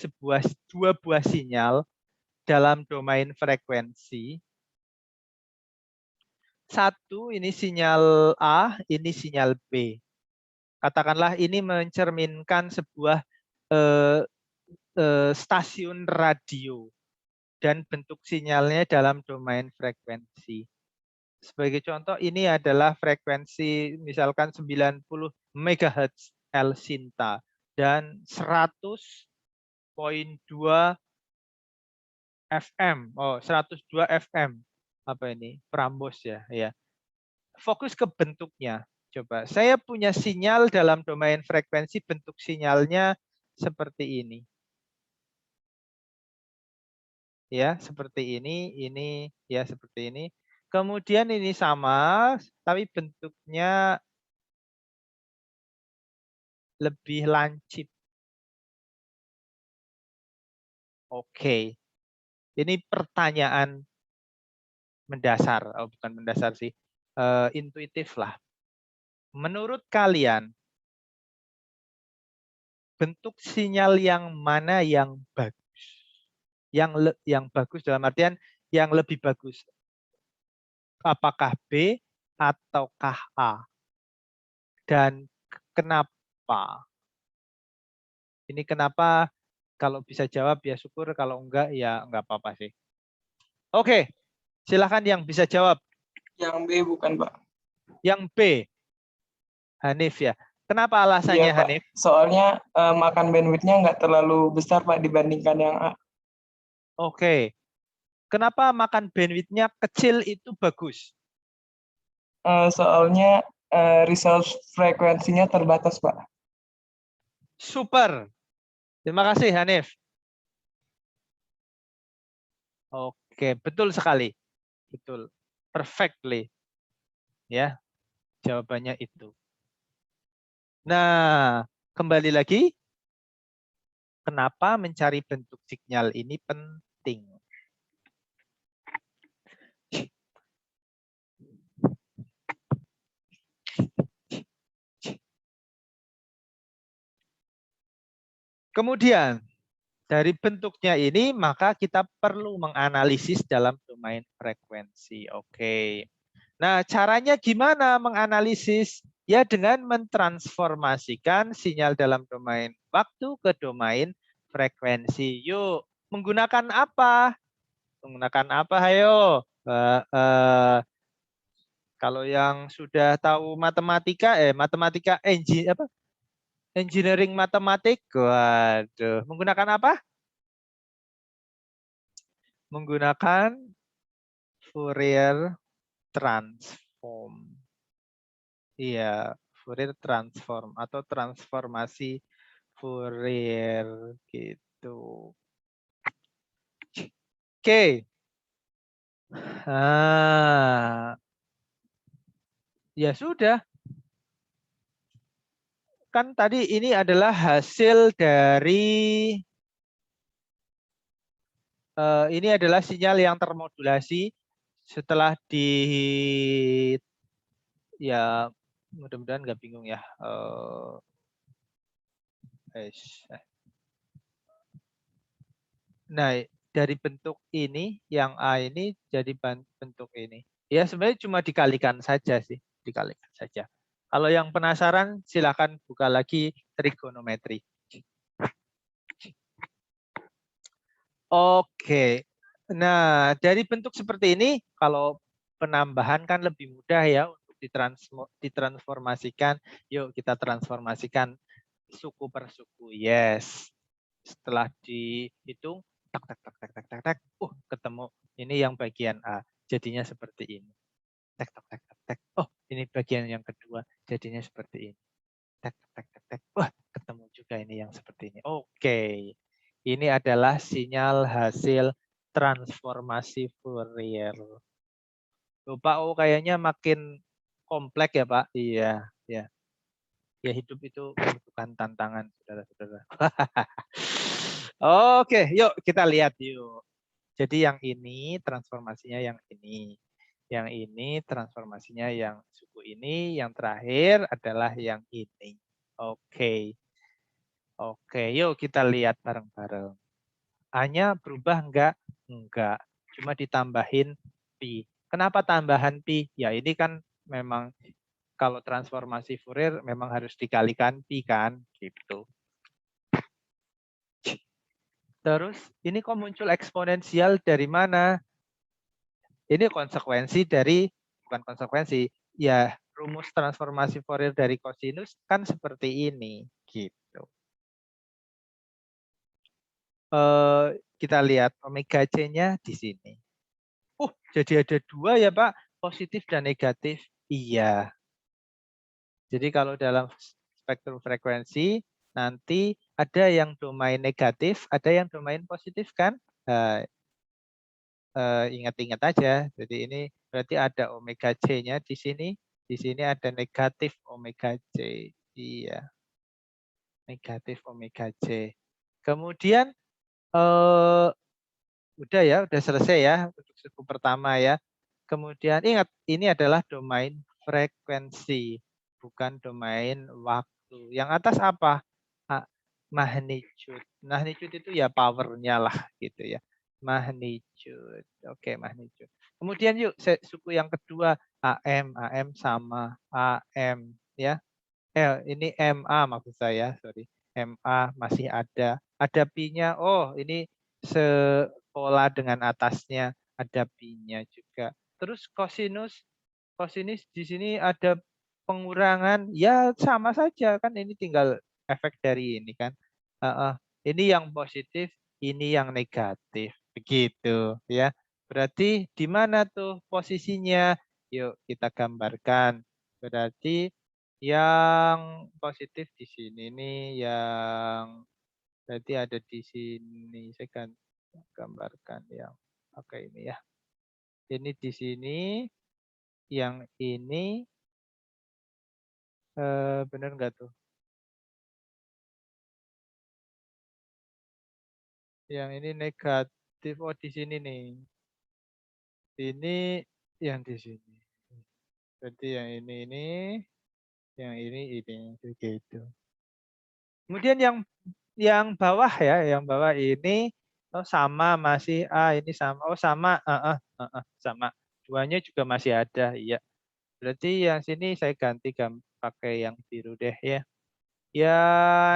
dua buah sinyal dalam domain frekuensi. Satu ini sinyal A, ini sinyal B. Katakanlah ini mencerminkan sebuah stasiun radio dan bentuk sinyalnya dalam domain frekuensi. Sebagai contoh ini adalah frekuensi misalkan 90 MHz L Sinta dan 100.2 FM. Oh, 102 FM. Apa ini? Prambos ya, ya. Fokus ke bentuknya. Coba, saya punya sinyal dalam domain frekuensi, bentuk sinyalnya seperti ini. Ya, seperti ini ya seperti ini. Kemudian ini sama, tapi bentuknya lebih lancip. Oke. Ini pertanyaan mendasar. Oh, bukan mendasar sih. Intuitif lah. Menurut kalian, bentuk sinyal yang mana yang bagus? Yang bagus dalam artian yang lebih bagus. Apakah B ataukah A? Dan kenapa? Ini kenapa? Kalau bisa jawab ya syukur, kalau enggak ya enggak apa-apa sih. Oke, silakan yang bisa jawab. Yang B bukan, Pak. Yang B, Hanif ya. Kenapa alasannya, Iya, Pak. Hanif? Soalnya makan bandwidth-nya nggak terlalu besar, Pak, dibandingkan yang A. Oke. Kenapa makan bandwidth-nya kecil itu bagus? Soalnya resource frekuensinya terbatas, Pak. Super. Terima kasih, Hanif. Oke, betul sekali. Betul. Perfectly. Ya, jawabannya itu. Nah, kembali lagi. Kenapa mencari bentuk sinyal ini penting? Kemudian, dari bentuknya ini, maka kita perlu menganalisis dalam domain frekuensi. Oke. Nah, caranya gimana menganalisis? Ya dengan mentransformasikan sinyal dalam domain waktu ke domain frekuensi. Yuk, menggunakan apa? Menggunakan apa? Ayo. Kalau yang sudah tahu matematika, engineering matematik, waduh, menggunakan apa? Menggunakan Fourier transform. Iya, Fourier transform atau transformasi Fourier gitu. Oke. Ya sudah. Kan tadi ini adalah hasil dari ini adalah sinyal yang termodulasi setelah ya mudah-mudahan nggak bingung ya. Nah, dari bentuk ini yang A ini jadi bentuk ini. Ya sebenarnya cuma dikalikan saja sih, dikalikan saja. Kalau yang penasaran silakan buka lagi trigonometri. Oke. Nah, dari bentuk seperti ini, kalau penambahan kan lebih mudah ya untuk ditransformasikan. Yuk kita transformasikan suku per suku. Yes. Setelah dihitung, tak, ketemu. Ini yang bagian A. Jadinya seperti ini. Oh, ini bagian yang kedua. Jadinya seperti ini. Wah, ketemu juga ini yang seperti ini. Oke. Ini adalah sinyal hasil transformasi Fourier. Loh, Pak, kayaknya makin kompleks ya, Pak. Iya, ya. Ya, hidup itu membutuhkan tantangan, saudara-saudara. Oke, yuk kita lihat yuk. Jadi yang ini transformasinya yang ini. Yang ini transformasinya yang suku ini. Yang terakhir adalah yang ini. Oke. Oke, yuk kita lihat bareng-bareng. A-nya berubah enggak? Enggak. Cuma ditambahin pi. Kenapa tambahan pi? Ya ini kan memang kalau transformasi Fourier memang harus dikalikan pi kan, gitu. Terus ini kok muncul eksponensial dari mana? Ini konsekuensi dari, bukan konsekuensi, ya rumus transformasi Fourier dari kosinus kan seperti ini, gitu. Kita lihat omega C-nya di sini. Jadi ada dua ya Pak, positif dan negatif. Iya. Jadi kalau dalam spektrum frekuensi nanti ada yang domain negatif, ada yang domain positif kan? Ingat-ingat aja. Jadi ini berarti ada omega C-nya di sini. Di sini ada negatif omega C. Iya. Negatif omega C. Kemudian udah ya, udah selesai ya untuk suku pertama ya. Kemudian ingat ini adalah domain frekuensi, bukan domain waktu. Yang atas apa? Magnitude. Magnitude itu ya powernya lah gitu ya. Magnitude. Oke, magnitude. Kemudian yuk suku yang kedua AM, AM sama AM ya. Ini MA maksud saya, sorry. MA masih ada. Ada pi-nya. Oh, ini sepola dengan atasnya, ada pi-nya juga. Terus kosinus di sini ada pengurangan, ya sama saja kan ini tinggal efek dari ini kan. Ini yang positif, ini yang negatif, begitu ya. Berarti di mana tuh posisinya? Yuk kita gambarkan. Berarti yang positif di sini nih, yang berarti ada di sini. Saya kan gambarkan yang oke ini ya. Ini di sini, yang ini benar nggak tuh? Yang ini negatif. Oh di sini nih. Ini yang di sini. Berarti yang ini, yang ini begitu. Kemudian yang bawah ya, yang bawah ini oh sama masih ini sama. Oh sama, sama. Duanya juga masih ada, iya. Berarti yang sini saya ganti pakai yang biru deh ya. Ya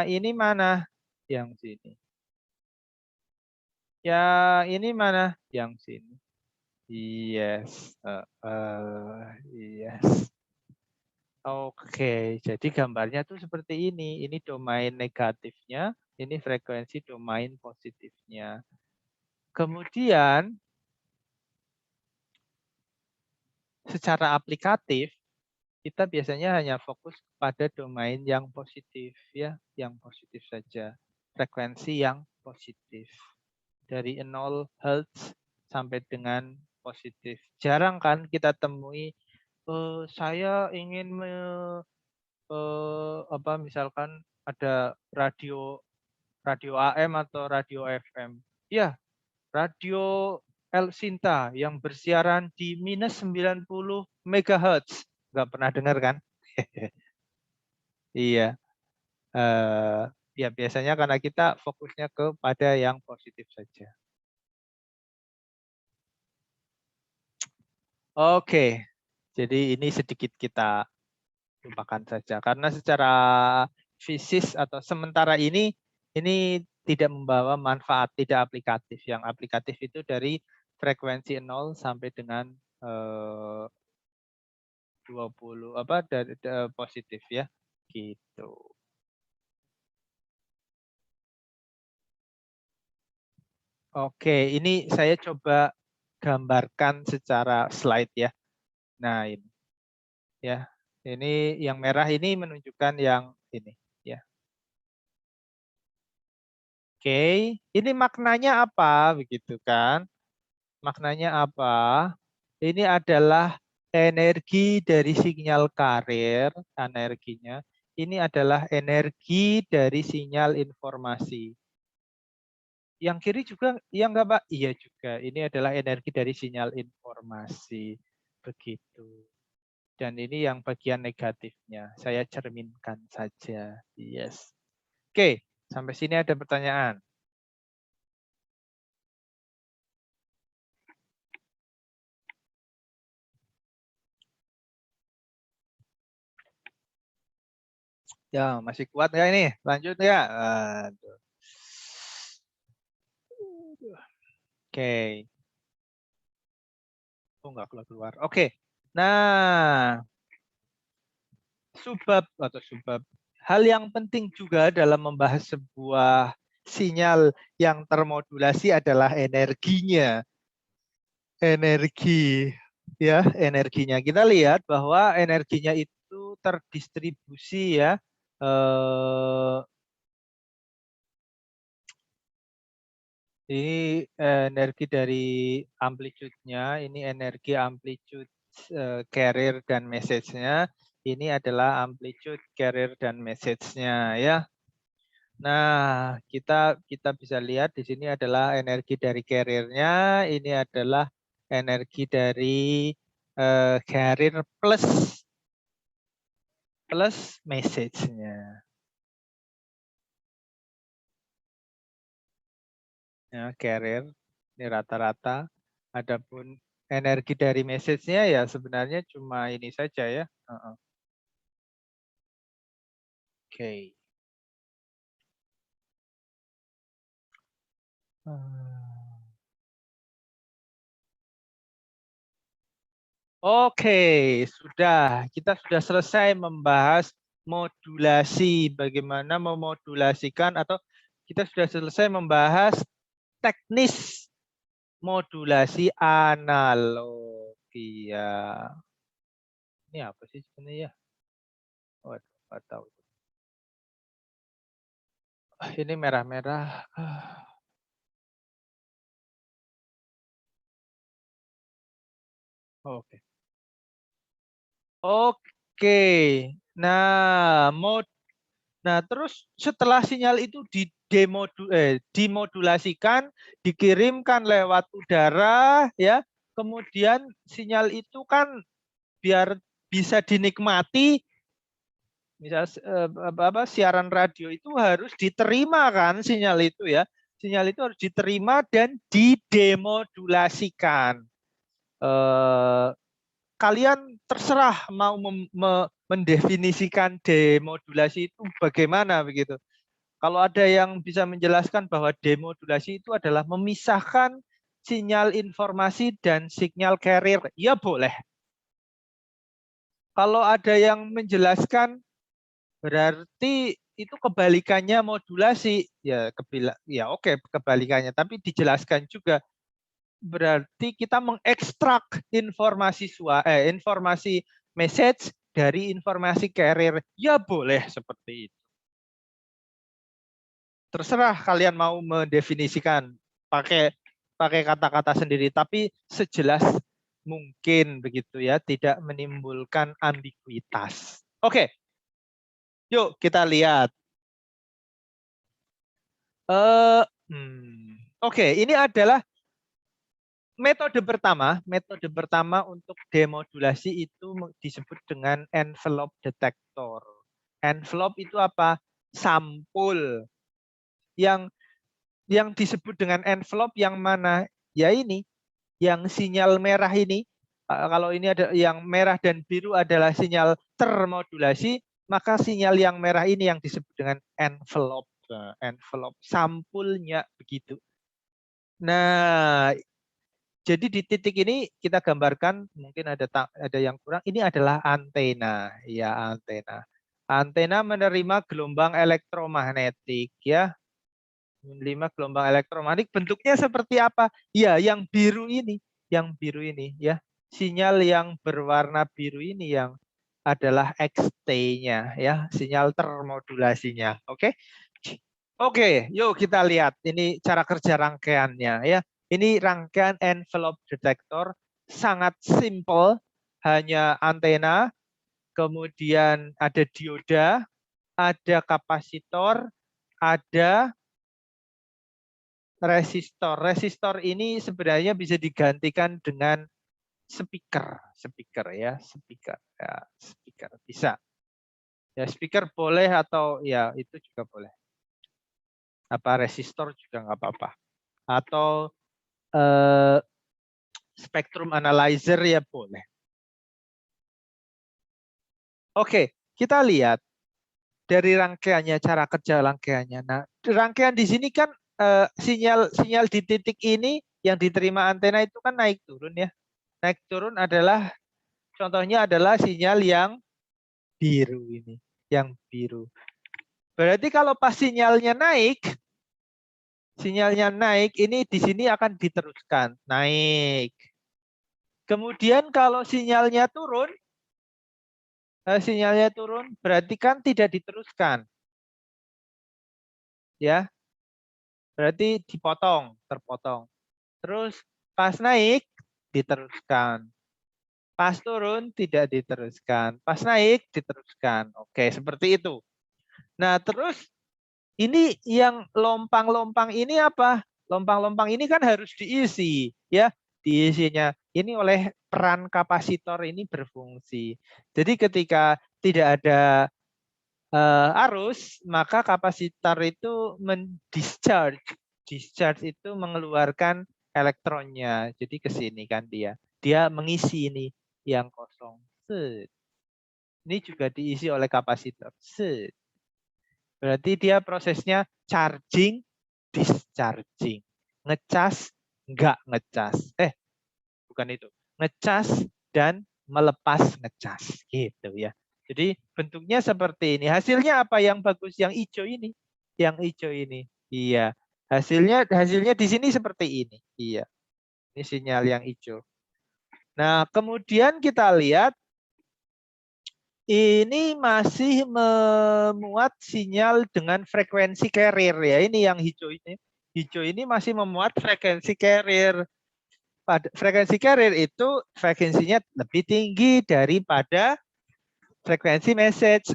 ini mana? Yang sini. Ya ini mana? Yang sini. Yes. Yes. Oke, jadi gambarnya tuh seperti ini. Ini domain negatifnya, ini frekuensi domain positifnya. Kemudian secara aplikatif kita biasanya hanya fokus pada domain yang positif ya, yang positif saja. Frekuensi yang positif. Dari 0 Hz sampai dengan positif. Jarang kan kita temui saya ingin misalkan ada radio AM atau radio FM. Ya, radio El Sinta yang bersiaran di minus 90 MHz. Nggak pernah dengar kan? Iya. Ya biasanya karena kita fokusnya kepada yang positif saja. Oke, jadi ini sedikit kita lupakan saja. Karena secara fisis atau sementara ini tidak membawa manfaat, tidak aplikatif. Yang aplikatif itu dari frekuensi 0 sampai dengan 20 dari positif ya. Gitu. Oke, ini saya coba gambarkan secara slide ya. Nah, ini ya. Ini yang merah ini menunjukkan yang ini ya. Oke, ini maknanya apa begitu kan? Maknanya apa? Ini adalah energi dari sinyal carrier, energinya. Ini adalah energi dari sinyal informasi. Yang kiri juga, iya enggak Pak? Iya juga. Ini adalah energi dari sinyal informasi. Begitu. Dan ini yang bagian negatifnya. Saya cerminkan saja. Yes. Oke, sampai sini ada pertanyaan. Ya, masih kuat nggak ini? Lanjut ya. Aduh. Oke. Oh, nggak keluar. Oke. Nah, subbab. Hal yang penting juga dalam membahas sebuah sinyal yang termodulasi adalah energinya. Energi, ya, energinya. Kita lihat bahwa energinya itu terdistribusi ya. Ini energi dari amplitude-nya, ini energi amplitude carrier dan message-nya. Ini adalah amplitude carrier dan message-nya ya. Nah, kita bisa lihat di sini adalah energi dari carrier-nya, ini adalah energi dari carrier plus message-nya. Ya, carrier ini rata-rata. Adapun energi dari message-nya ya sebenarnya cuma ini saja ya. Oke. Oke, kita sudah selesai membahas modulasi, bagaimana memodulasikan atau kita sudah selesai membahas teknis modulasi analog. Iya. Ini apa sih sebenarnya? Oh, nggak tahu. Ini merah-merah. Oke. Oke. Nah, terus setelah sinyal itu dimodulasikan, dikirimkan lewat udara ya. Kemudian sinyal itu kan biar bisa dinikmati, misal siaran radio itu harus diterima kan sinyal itu ya. Sinyal itu harus diterima dan didemodulasikan. Kalian terserah mau mendefinisikan demodulasi itu bagaimana begitu. Kalau ada yang bisa menjelaskan bahwa demodulasi itu adalah memisahkan sinyal informasi dan sinyal carrier? Ya boleh. Kalau ada yang menjelaskan berarti itu kebalikannya modulasi. Ya ya oke, kebalikannya, tapi dijelaskan juga. Berarti kita mengekstrak informasi message dari informasi carrier. Ya boleh seperti itu. Terserah kalian mau mendefinisikan pakai kata-kata sendiri, tapi sejelas mungkin begitu ya, tidak menimbulkan ambiguitas. Oke, yuk kita lihat. Oke, ini adalah metode pertama. Metode pertama untuk demodulasi itu disebut dengan envelope detector. Envelope itu apa? Sampul. Yang disebut dengan envelope yang mana? Ya ini, yang sinyal merah ini. Kalau ini ada yang merah dan biru adalah sinyal termodulasi, maka sinyal yang merah ini yang disebut dengan envelope. Envelope sampulnya begitu. Nah, jadi di titik ini kita gambarkan, mungkin ada yang kurang. Ini adalah antena, ya antena. Antena menerima gelombang elektromagnetik, ya. Menerima gelombang elektromagnetik. Bentuknya seperti apa? Ya, yang biru ini, ya. Sinyal yang berwarna biru ini yang adalah XT-nya, ya, sinyal termodulasinya. Oke. Oke, yuk kita lihat ini cara kerja rangkaiannya, ya. Ini rangkaian envelope detector, sangat simple, hanya antena, kemudian ada dioda, ada kapasitor, ada resistor. Resistor ini sebenarnya bisa digantikan dengan speaker ya, speaker bisa. Ya, speaker boleh atau ya itu juga boleh. Resistor juga nggak apa-apa. Atau spektrum analyzer ya boleh. Oke, kita lihat dari rangkaiannya, cara kerja rangkaiannya. Nah, rangkaian di sini kan sinyal di titik ini yang diterima antena itu kan naik turun ya. Naik turun adalah contohnya adalah sinyal yang biru ini, yang biru. Berarti kalau pas sinyalnya naik ini di sini akan diteruskan naik. Kemudian kalau sinyalnya turun berarti kan tidak diteruskan. Ya. Berarti terpotong. Terus pas naik diteruskan. Pas turun tidak diteruskan. Pas naik diteruskan. Oke, seperti itu. Nah, terus ini yang lompang-lompang ini apa? Lompang-lompang ini kan harus diisi, ya. Diisinya ini oleh peran kapasitor ini berfungsi. Jadi ketika tidak ada arus, maka kapasitor itu mendischarge. Discharge itu mengeluarkan elektronnya. Jadi ke sini kan dia. Dia mengisi ini yang kosong. Set. Ini juga diisi oleh kapasitor. Set. Berarti dia prosesnya charging, discharging. Ngecas, enggak ngecas. Bukan itu. Ngecas dan melepas ngecas. Gitu ya. Jadi bentuknya seperti ini. Hasilnya apa yang bagus? Yang hijau ini. Yang hijau ini. Iya. Hasilnya di sini seperti ini. Iya. Ini sinyal yang hijau. Nah, kemudian kita lihat ini masih memuat sinyal dengan frekuensi carrier ya. Ini yang hijau ini. Hijau ini masih memuat frekuensi carrier. Frekuensi carrier itu frekuensinya lebih tinggi daripada frekuensi message.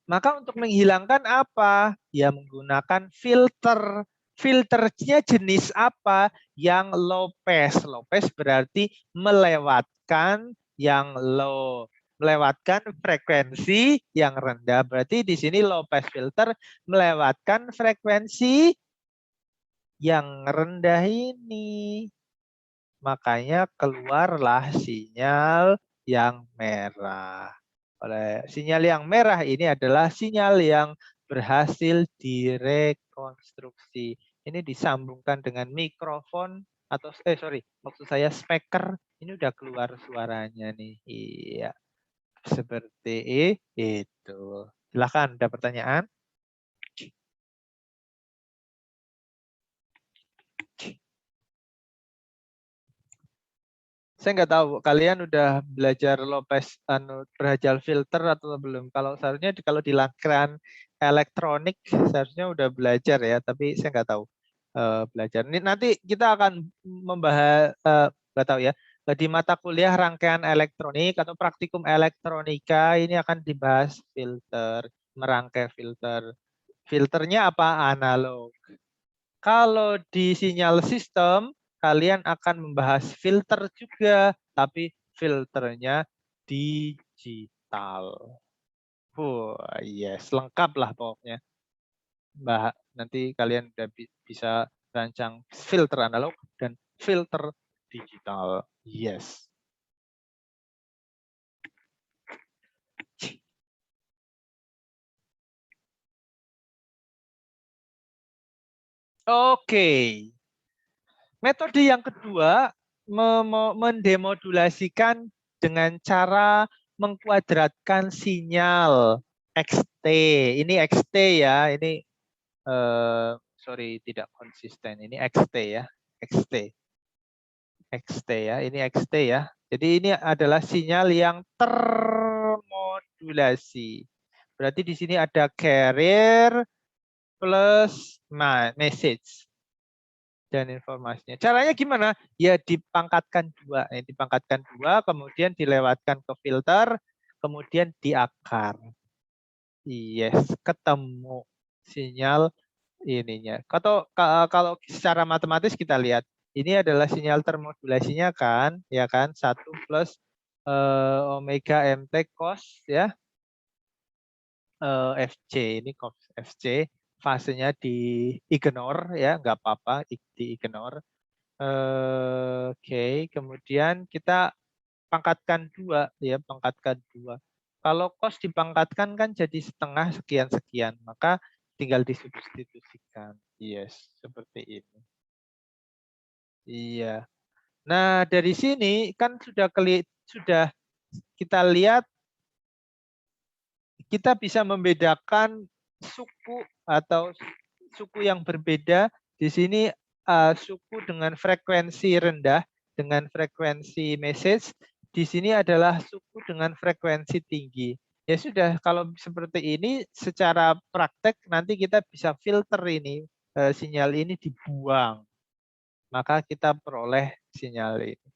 Maka untuk menghilangkan apa? Ya menggunakan filter. Filternya jenis apa? Yang low pass. Low pass berarti melewatkan yang low. Melewatkan frekuensi yang rendah. Berarti di sini low pass filter melewatkan frekuensi yang rendah ini. Makanya keluarlah sinyal yang merah. Oleh sinyal yang merah ini adalah sinyal yang berhasil direkonstruksi. ini disambungkan dengan mikrofon atau maksud saya speaker, ini udah keluar suaranya nih. Iya. Seperti itu. Silakan, ada pertanyaan? Saya nggak tahu kalian udah belajar Lopez Rajal filter atau belum. Kalau seharusnya kalau di langkran elektronik seharusnya udah belajar ya, tapi saya nggak tahu belajar. Ini nanti kita akan membahas nggak tahu ya di mata kuliah rangkaian elektronik atau praktikum elektronika ini akan dibahas filter, merangkai filter. Filternya apa? Analog. Kalau di sinyal sistem, kalian akan membahas filter juga, tapi filternya digital. Yes, lengkap lah pokoknya. Nanti kalian udah bisa rancang filter analog dan filter digital. Yes. Oke. Metode yang kedua mendemodulasikan dengan cara mengkuadratkan sinyal XT. Ini XT ya, ini sorry tidak konsisten. Ini XT ya, XT ya, ini XT ya. Jadi ini adalah sinyal yang termodulasi. Berarti di sini ada carrier plus message dan informasinya. Caranya gimana? Ya dipangkatkan dua. Dipangkatkan dua, kemudian dilewatkan ke filter, kemudian diakar. Yes, ketemu sinyal ininya. Kalau secara matematis kita lihat, ini adalah sinyal termodulasinya kan, ya kan? 1 plus omega mt cos ya. FC ini cos FC. Fasenya di ignore ya, nggak apa-apa di ignore. Oke, kemudian kita pangkatkan 2 ya, pangkatkan 2. Kalau cos dipangkatkan kan jadi setengah sekian-sekian, maka tinggal disubstitusikan. Yes, seperti ini. Iya. Nah, dari sini kan sudah kita lihat kita bisa membedakan suku atau suku yang berbeda. Di sini suku dengan frekuensi rendah dengan frekuensi message. Di sini adalah suku dengan frekuensi tinggi. Ya sudah, kalau seperti ini secara praktek nanti kita bisa filter ini sinyal ini dibuang. Maka kita peroleh sinyal ini.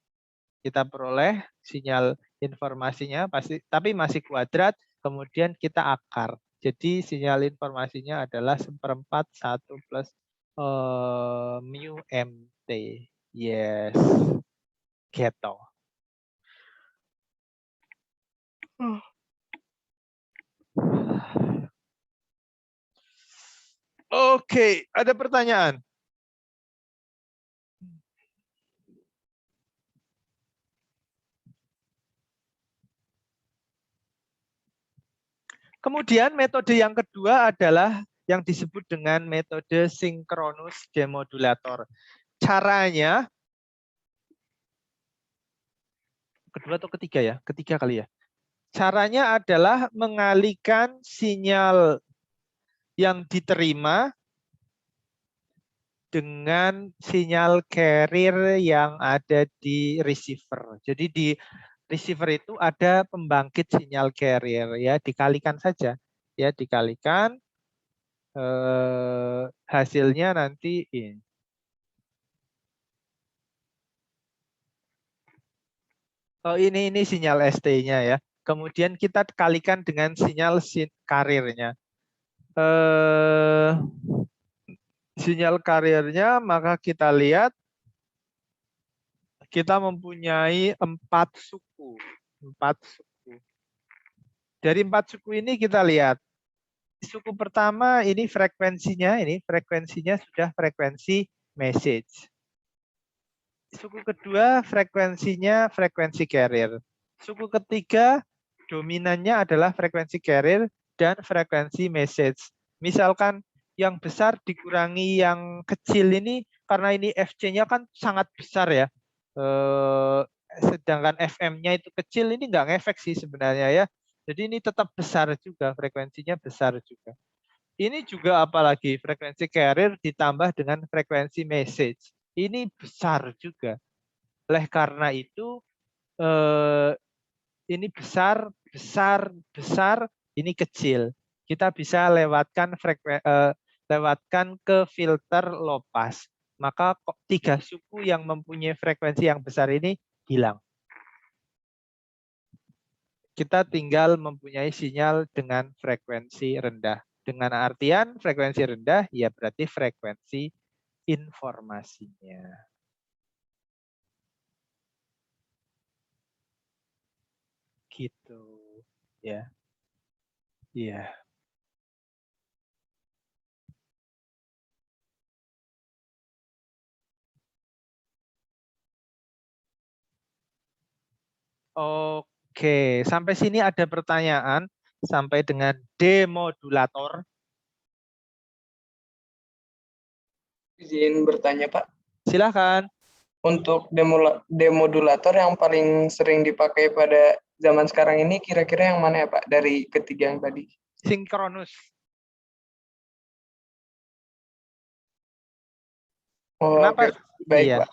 Kita peroleh sinyal informasinya pasti tapi masih kuadrat, kemudian kita akar. Jadi sinyal informasinya adalah 1/4 1 plus mu mt. Yes. Gitu. Oke, ada pertanyaan? Kemudian metode yang kedua adalah yang disebut dengan metode sinkronus demodulator. Caranya, kedua atau ketiga ya? Ketiga kali ya. Caranya adalah mengalihkan sinyal yang diterima dengan sinyal carrier yang ada di receiver. Jadi di receiver itu ada pembangkit sinyal carrier ya, dikalikan saja ya, dikalikan hasilnya nanti ini. Oh ini sinyal ST-nya ya. Kemudian kita kalikan dengan sinyal karirnya. Sinyal karirnya maka kita lihat kita mempunyai 4 suku. 4 suku. Dari 4 suku ini kita lihat. Suku pertama ini frekuensinya sudah frekuensi message. Suku kedua frekuensinya frekuensi carrier. Suku ketiga dominannya adalah frekuensi carrier dan frekuensi message. Misalkan yang besar dikurangi yang kecil ini, karena ini FC-nya kan sangat besar ya. Sedangkan FM-nya itu kecil, ini nggak ngefek sih sebenarnya ya. Jadi ini tetap besar juga, frekuensinya besar juga. Ini juga apalagi frekuensi carrier ditambah dengan frekuensi message. Ini besar juga. Oleh karena itu, ini besar, besar, besar, ini kecil. Kita bisa lewatkan ke filter low pass. Maka 3 suku yang mempunyai frekuensi yang besar ini hilang. Kita tinggal mempunyai sinyal dengan frekuensi rendah. Dengan artian frekuensi rendah, ya berarti frekuensi informasinya. Gitu. Ya. Iya. Oke, sampai sini ada pertanyaan sampai dengan demodulator. Izin bertanya, Pak. Silahkan. Untuk demodulator yang paling sering dipakai pada zaman sekarang ini kira-kira yang mana ya, Pak? Dari ketiga yang tadi. Sinkronus. Oh, Kenapa? oke. Baik, Iya. Pak.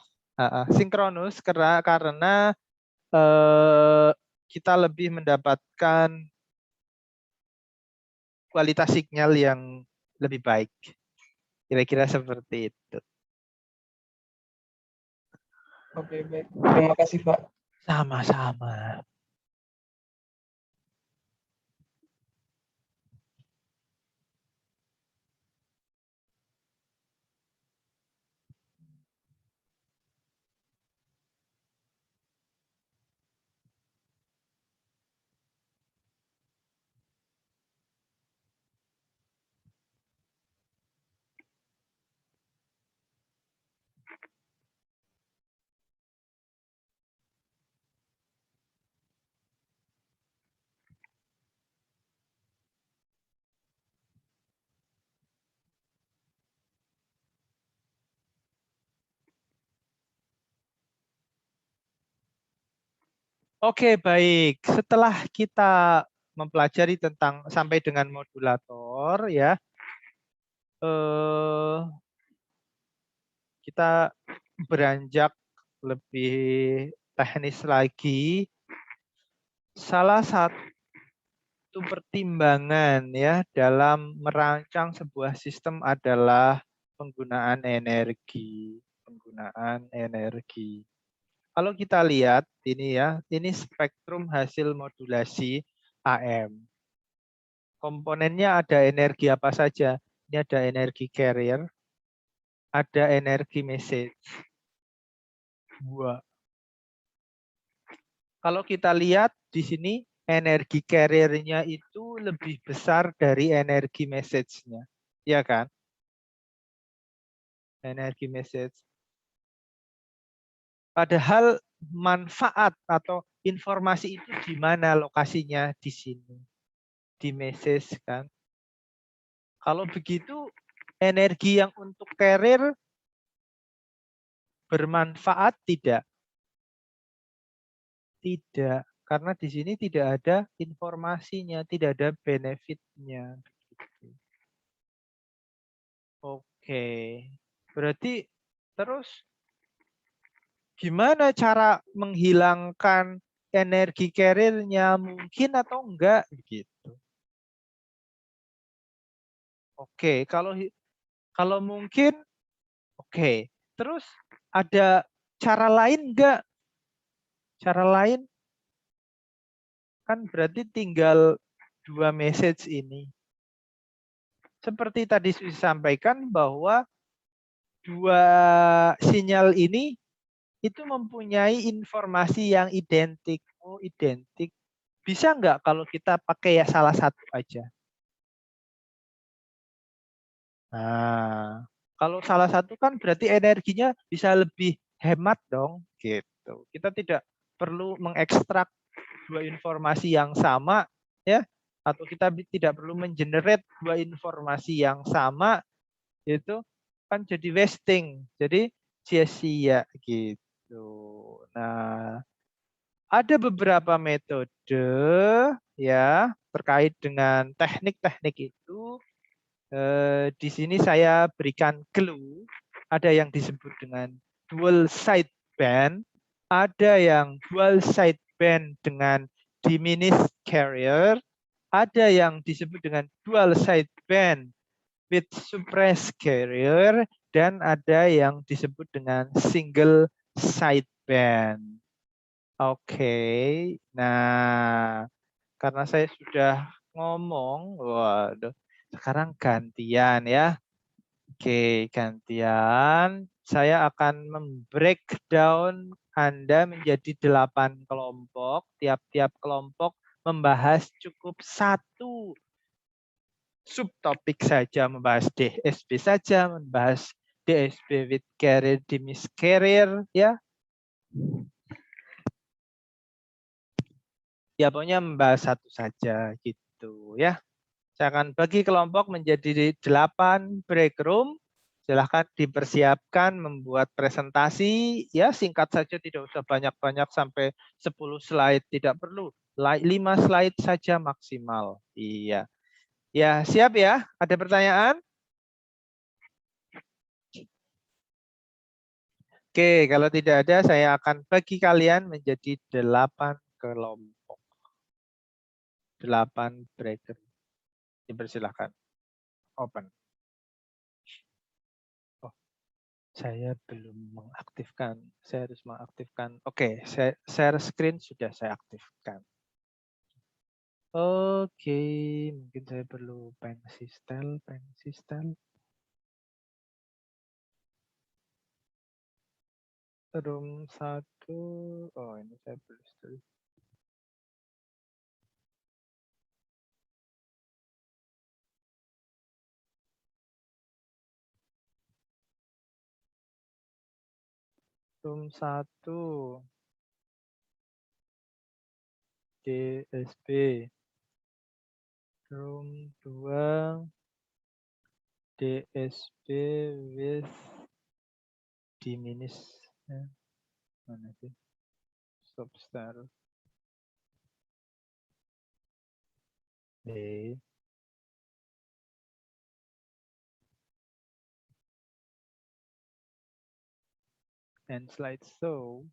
Sinkronus karena kita lebih mendapatkan kualitas sinyal yang lebih baik. Kira-kira seperti itu. Oke, baik. Terima kasih, Pak. Sama-sama. Oke, baik. Setelah kita mempelajari tentang sampai dengan modulator, ya, kita beranjak lebih teknis lagi. Salah satu pertimbangan ya dalam merancang sebuah sistem adalah penggunaan energi. Kalau kita lihat ini ya, ini spektrum hasil modulasi AM. Komponennya ada energi apa saja? Ini ada energi carrier, ada energi message. 2. Kalau kita lihat di sini, energi carrier-nya itu lebih besar dari energi message-nya. Ya kan? Energi message. Padahal manfaat atau informasi itu di mana lokasinya? Di sini. Di message kan. Kalau begitu, energi yang untuk carrier bermanfaat tidak? Tidak. Karena di sini tidak ada informasinya, tidak ada benefitnya. Oke. Berarti terus gimana cara menghilangkan energi carrier-nya, mungkin atau enggak gitu. Oke, kalau mungkin oke. Terus ada cara lain enggak? Cara lain kan berarti tinggal 2 message ini. Seperti tadi disampaikan bahwa 2 sinyal ini itu mempunyai informasi yang identik. Oh, identik. Bisa nggak kalau kita pakai ya salah satu aja? Nah, kalau salah satu kan berarti energinya bisa lebih hemat dong, gitu. Kita tidak perlu mengekstrak 2 informasi yang sama, ya, atau kita tidak perlu mengenerate 2 informasi yang sama itu kan jadi wasting, jadi sia-sia gitu. Nah, ada beberapa metode ya terkait dengan teknik-teknik itu. Di sini saya berikan clue. Ada yang disebut dengan dual sideband, ada yang dual sideband dengan diminished carrier, ada yang disebut dengan dual sideband with suppressed carrier, dan ada yang disebut dengan single sideband. Oke, nah karena saya sudah ngomong, waduh, sekarang gantian ya. Oke, gantian. Saya akan membreakdown Anda menjadi 8 kelompok. Tiap-tiap kelompok membahas cukup satu subtopik saja, membahas DSB saja, membahas DSB with carrier, diminished carrier, ya. Ya, pokoknya membahas satu saja gitu ya. Saya akan bagi kelompok menjadi 8 break room. Silahkan dipersiapkan membuat presentasi. Ya, singkat saja, tidak usah banyak-banyak sampai 10 slide. Tidak perlu. 5 slide saja maksimal. Iya. Ya, siap ya? Ada pertanyaan? Oke, kalau tidak ada, saya akan bagi kalian menjadi 8 kelompok. 8 break room. Dipersilahkan. Open. Saya belum mengaktifkan. Saya harus mengaktifkan. Oke, share screen sudah saya aktifkan. Oke, mungkin saya perlu pensistel. Room 1. Oh, ini saya perlu tulis. Room 1. DSB. Room 2. DSB with diminished. Mana sih? Substar. D. And slide show.